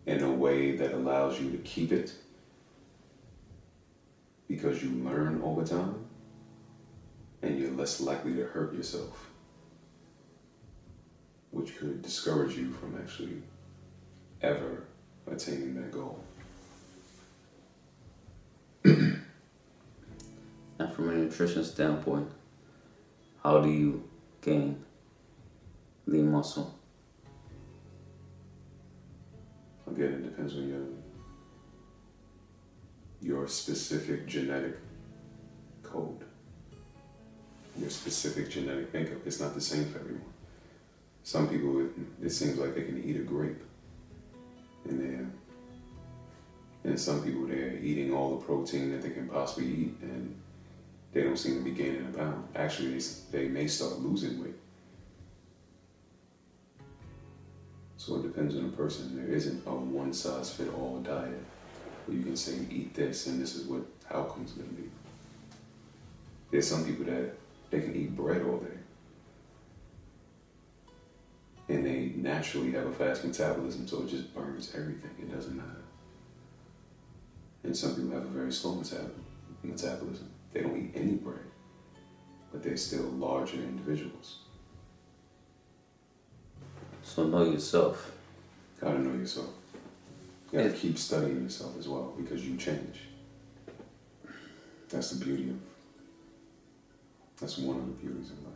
in a way that allows you to keep it because you learn over time and you're less likely to hurt yourself, which could discourage you from actually ever attaining that goal. And from a nutrition standpoint, how do you gain lean muscle? Again, it depends on your specific genetic code, your specific genetic makeup. It's not the same for everyone. Some people, it seems like they can eat a grape, and some people, they're eating all the protein that they can possibly eat, and they don't seem to be gaining a pound. Actually, they may start losing weight. So it depends on the person. There isn't a one-size-fit-all diet where you can say, eat this and this is what the outcome's going to be. There's some people that they can eat bread all day, and they naturally have a fast metabolism, so it just burns everything. It doesn't matter. And some people have a very slow metabolism. They don't eat any bread, but they're still larger individuals. So know yourself. Gotta know yourself. You gotta keep studying yourself as well, because you change. That's the beauty of, that's one of the beauties of life.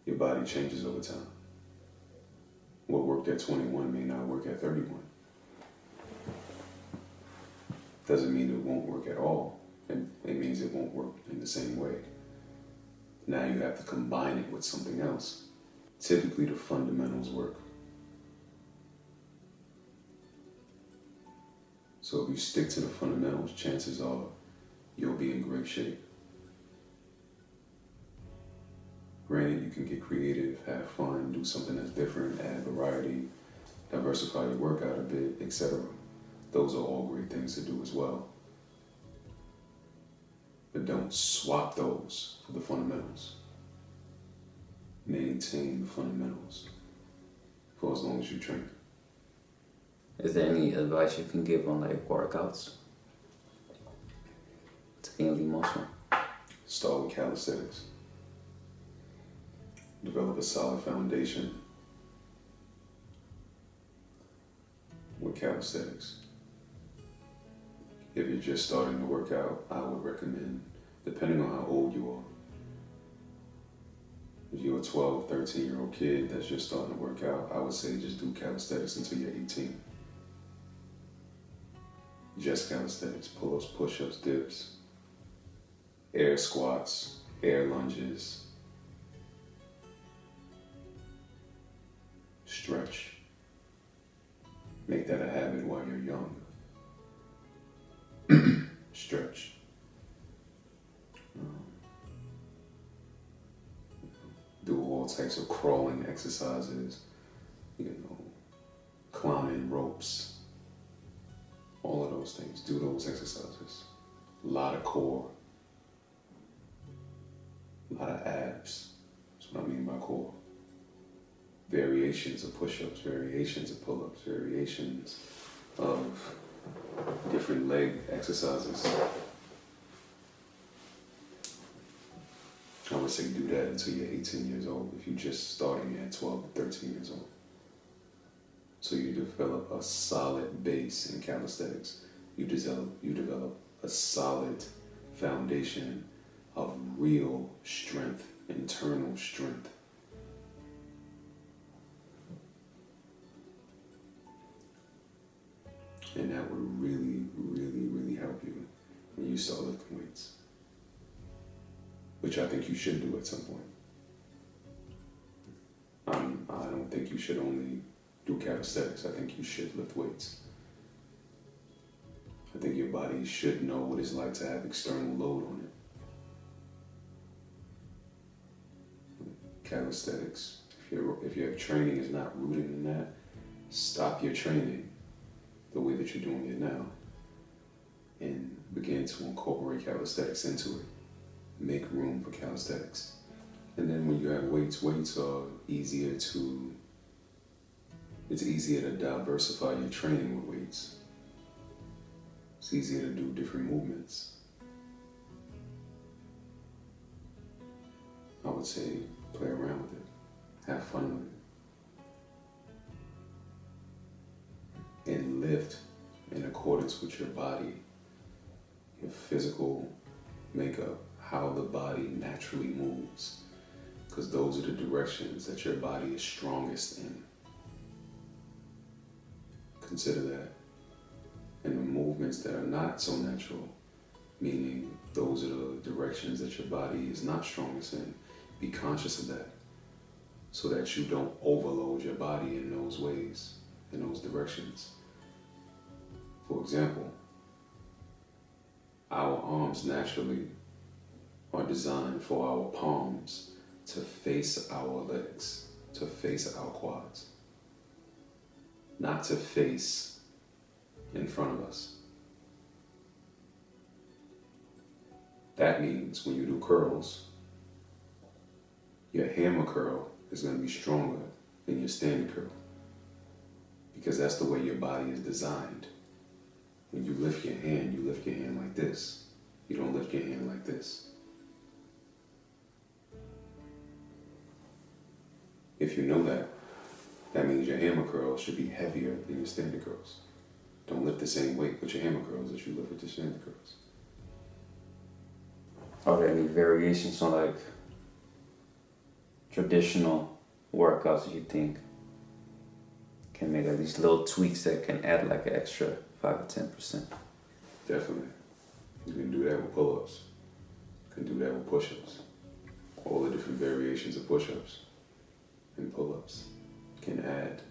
Your body changes over time. What worked at 21 may not work at 31. Doesn't mean it won't work at all. It means it won't work in the same way. Now you have to combine it with something else typically the fundamentals work. So if you stick to the fundamentals, chances are you'll be in great shape. Granted, you can get creative, have fun, do something that's different, add variety, diversify your workout a bit, etc. Those are all great things to do as well. But don't swap those for the fundamentals. Maintain the fundamentals for as long as you train. Is there any advice you can give on like workouts to gain the muscle? Start with calisthenics. Develop a solid foundation with calisthenics. If you're just starting to work out, I would recommend, depending on how old you are, if you're a 12, 13-year-old kid that's just starting to work out, I would say just do calisthenics until you're 18. Just calisthenics, pull-ups, push-ups, dips, air squats, air lunges, stretch. Make that a habit while you're young. Stretch. Do all types of crawling exercises, climbing ropes, all of those things. Do those exercises. A lot of core, a lot of abs. That's what I mean by core. Variations of push-ups, variations of pull-ups, variations of different leg exercises. I would say do that until you're 18 years old if you're just starting at 12 to 13 years old. So you develop a solid base in calisthenics. You develop a solid foundation of real strength, internal strength. And that would really, really, really help you when you start lifting weights, which I think you should do at some point. I don't think you should only do calisthenics. I think you should lift weights. I think your body should know what it's like to have external load on it. Calisthenics, if your training is not rooted in that, stop your training the way that you're doing it now and begin to incorporate calisthenics into it. Make room for calisthenics. And then when you have weights are easier to diversify your training with weights. It's easier to do different movements. I would say play around with it. Have fun with it. And lift in accordance with your body, your physical makeup, how the body naturally moves. Because those are the directions that your body is strongest in. Consider that. And the movements that are not so natural, meaning those are the directions that your body is not strongest in, be conscious of that so that you don't overload your body in those ways, in those directions. For example, our arms naturally are designed for our palms to face our legs, to face our quads, not to face in front of us. That means when you do curls, your hammer curl is going to be stronger than your standing curl because that's the way your body is designed. When you lift your hand like this. You don't lift your hand like this. If you know that, that means your hammer curls should be heavier than your standing curls. Don't lift the same weight with your hammer curls as you lift with your standing curls. Are there any variations on like traditional workouts that you think can make like these little tweaks that can add like an extra 5 to 10%? Definitely. You can do that with pull-ups. You can do that with push-ups. All the different variations of push-ups. and pull-ups can add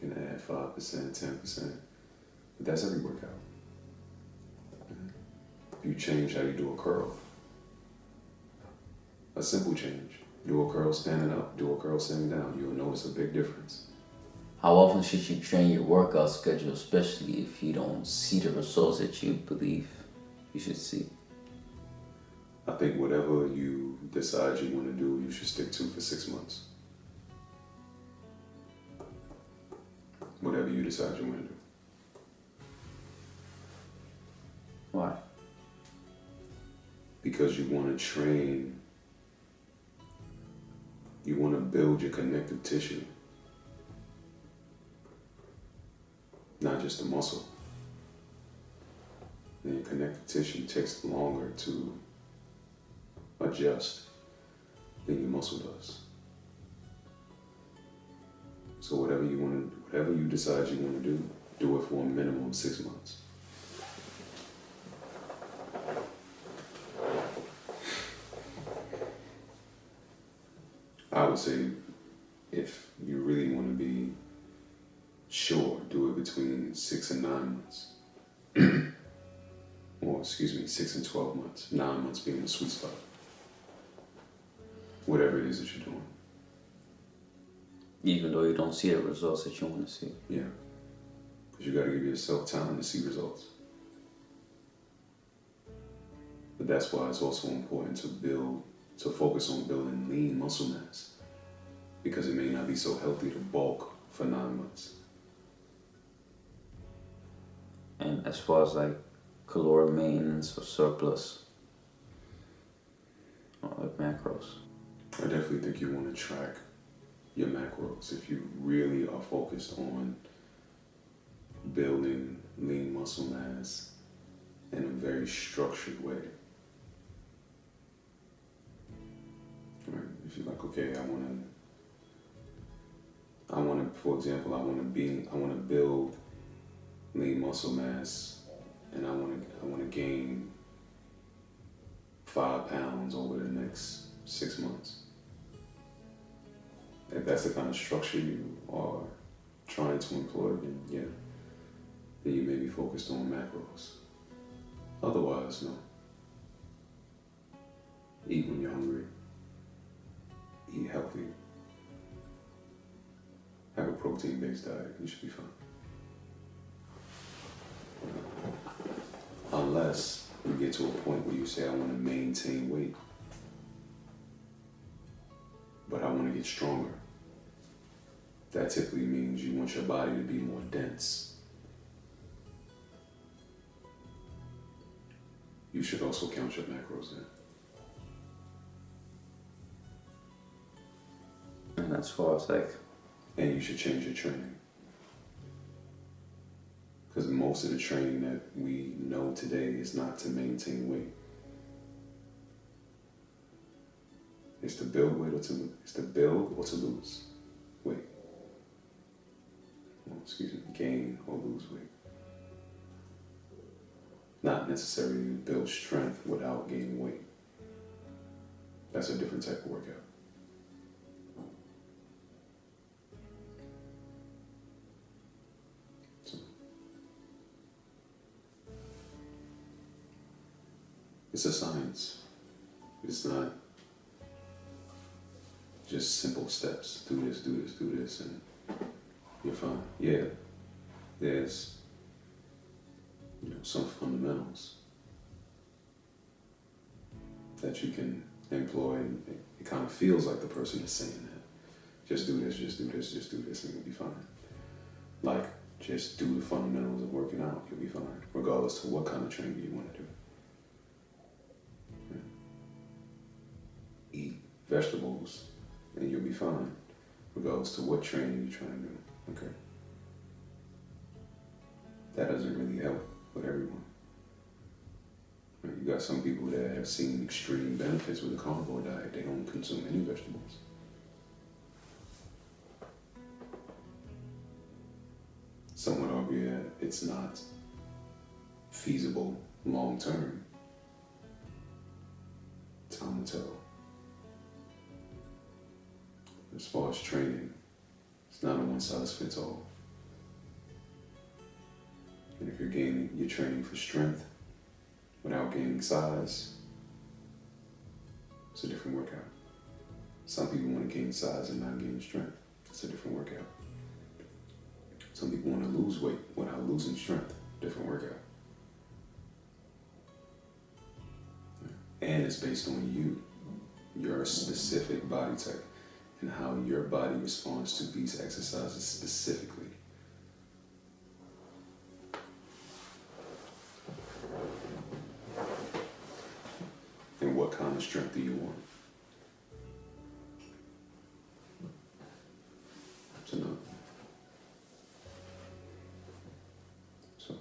5%, 10%. But that's every workout. If you change how you do a curl, a simple change, do a curl standing up, do a curl sitting down, you'll notice a big difference. How often should you train your workout schedule, especially if you don't see the results that you believe you should see? I think whatever you decide you want to do, you should stick to for 6 months. Whatever you decide you want to do. Why? Because you want to train, you want to build your connective tissue, not just the muscle. And your connective tissue takes longer to adjust than your muscle does. So whatever you decide you want to do it for a minimum of 6 months. I would say if you really want to be sure, do it between 6 and 9 months. Or 6 and 12 months. 9 months being the sweet spot. Whatever it is that you're doing. Even though you don't see the results that you want to see. Yeah. Because you got to give yourself time to see results. But that's why it's also important to focus on building lean muscle mass. Because it may not be so healthy to bulk for 9 months. And as far as like caloric maintenance or surplus, or like macros. I definitely think you want to track your macros if you really are focused on building lean muscle mass in a very structured way. Right? If you're like, okay, I want to, for example, I want to build lean muscle mass, and I want to gain 5 pounds over the next 6 months. If that's the kind of structure you are trying to employ, then yeah, then you may be focused on macros. Otherwise, no. Eat when you're hungry. Eat healthy. Have a protein-based diet. You should be fine. Unless you get to a point where you say, I want to maintain weight, but I want to get stronger. That typically means you want your body to be more dense. You should also count your macros then. And as far as like... And you should change your training. Because most of the training that we know today is not to maintain weight. It's to build weight or to lose weight. Gain or lose weight. Not necessarily build strength without gaining weight. That's a different type of workout. It's a science. It's not just simple steps. Do this, do this, do this, and you're fine. Yeah, there's some fundamentals that you can employ. It kind of feels like the person is saying that. Just do this, just do this, just do this, and you'll be fine. Like, just do the fundamentals of working out, you'll be fine, regardless of what kind of training you want to do. Eat vegetables, and you'll be fine, regardless to what training you're trying to do. Okay. That doesn't really help with everyone. Right? You got some people that have seen extreme benefits with the carnivore diet. They don't consume any vegetables. Some would argue that it's not feasible long term. Time will tell. as far as training, it's not a one-size-fits-all. And if you're training for strength without gaining size, it's a different workout. Some people want to gain size and not gain strength. It's a different workout. Some people want to lose weight without losing strength. Different workout. And it's based on you, your specific body type, and how your body responds to these exercises specifically. And what kind of strength do you want? So,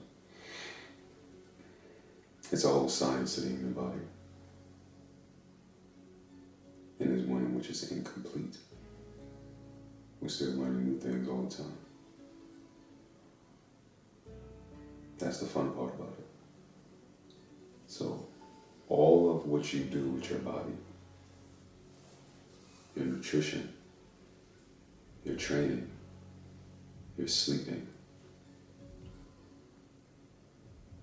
it's a whole science to the human body. And it's one in which is incomplete. We're still learning new things all the time. That's the fun part about it. So, all of what you do with your body, your nutrition, your training, your sleeping,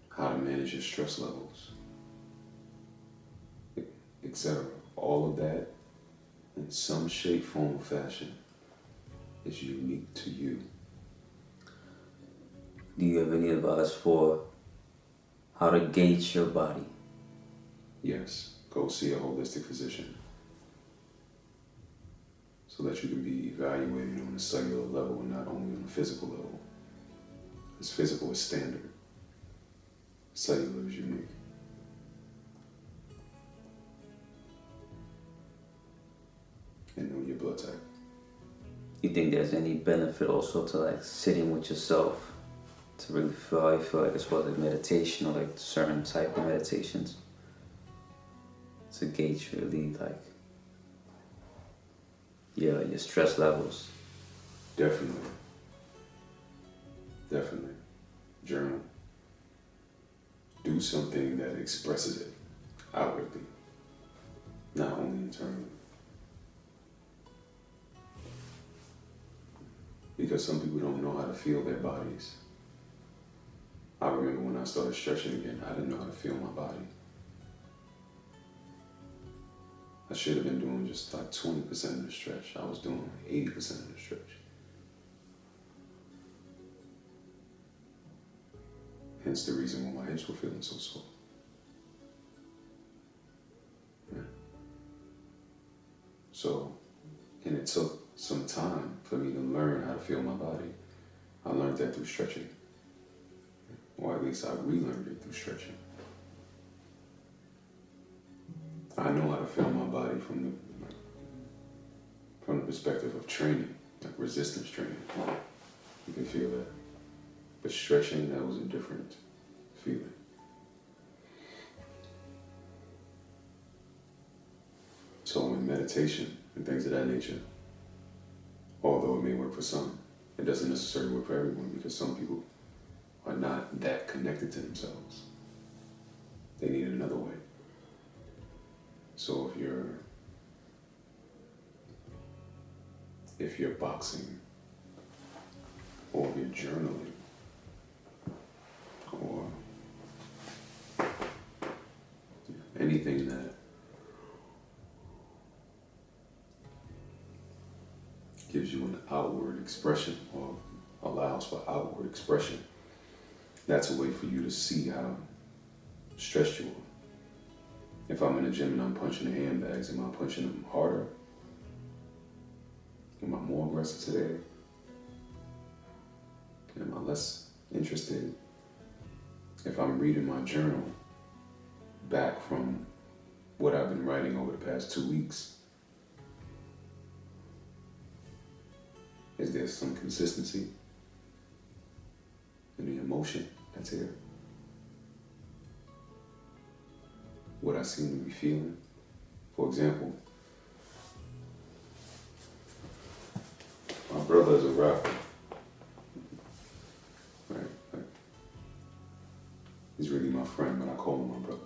how to manage your stress levels, etc. All of that, in some shape, form, or fashion, is unique to you. Do you have any advice for how to gauge your body? Yes, go see a holistic physician so that you can be evaluated on a cellular level and not only on a physical level. Because physical is standard, cellular is unique. And know your blood type. You think there's any benefit also to like sitting with yourself to really feel how you feel, like as well as like meditation or like certain type of meditations to gauge really like your stress levels? Definitely. Journal. Do something that expresses it outwardly, not only internally. Because some people don't know how to feel their bodies. I remember when I started stretching again, I didn't know how to feel my body. I should have been doing just like 20% of the stretch. I was doing like 80% of the stretch. Hence the reason why my hips were feeling so sore. Yeah. So, and it took some time for me to learn how to feel my body. I learned that through stretching. Or at least I relearned it through stretching. I know how to feel my body from the perspective of training, like resistance training. You can feel that. But stretching, that was a different feeling. So in meditation and things of that nature, although it may work for some, it doesn't necessarily work for everyone because some people are not that connected to themselves. They need another way. So if you're boxing, or if you're journaling, or anything that gives you an outward expression or allows for outward expression, that's a way for you to see how stressed you are. If I'm in a gym and I'm punching the handbags, am I punching them harder? Am I more aggressive today? Am I less interested? If I'm reading my journal back from what I've been writing over the past 2 weeks, is there some consistency in the emotion that's here? What I seem to be feeling? For example, my brother is a rapper. Right? He's really my friend, but I call him my brother.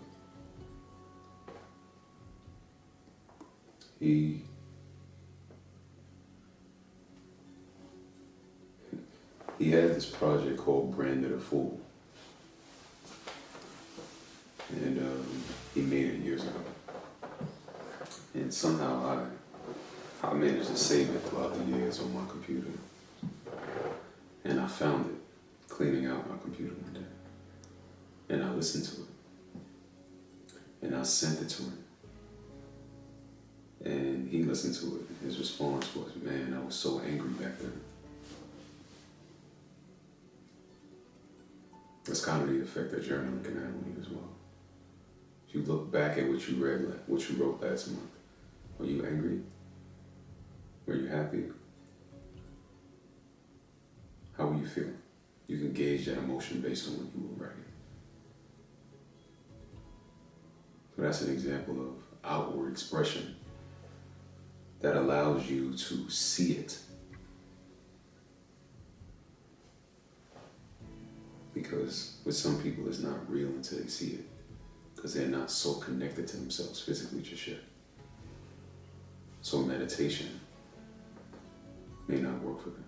He He had this project called Branded a Fool. And he made it years ago. And somehow I managed to save it throughout the years on my computer. And I found it cleaning out my computer one day. And I listened to it. And I sent it to him. And he listened to it. His response was, man, I was so angry back then. That's kind of the effect that journaling can have on you as well. If you look back at what you read, what you wrote last month, were you angry? Were you happy? How were you feeling? You can gauge that emotion based on what you were writing. So that's an example of outward expression that allows you to see it. Because with some people it's not real until they see it. Because they're not so connected to themselves physically just yet. So meditation may not work for them.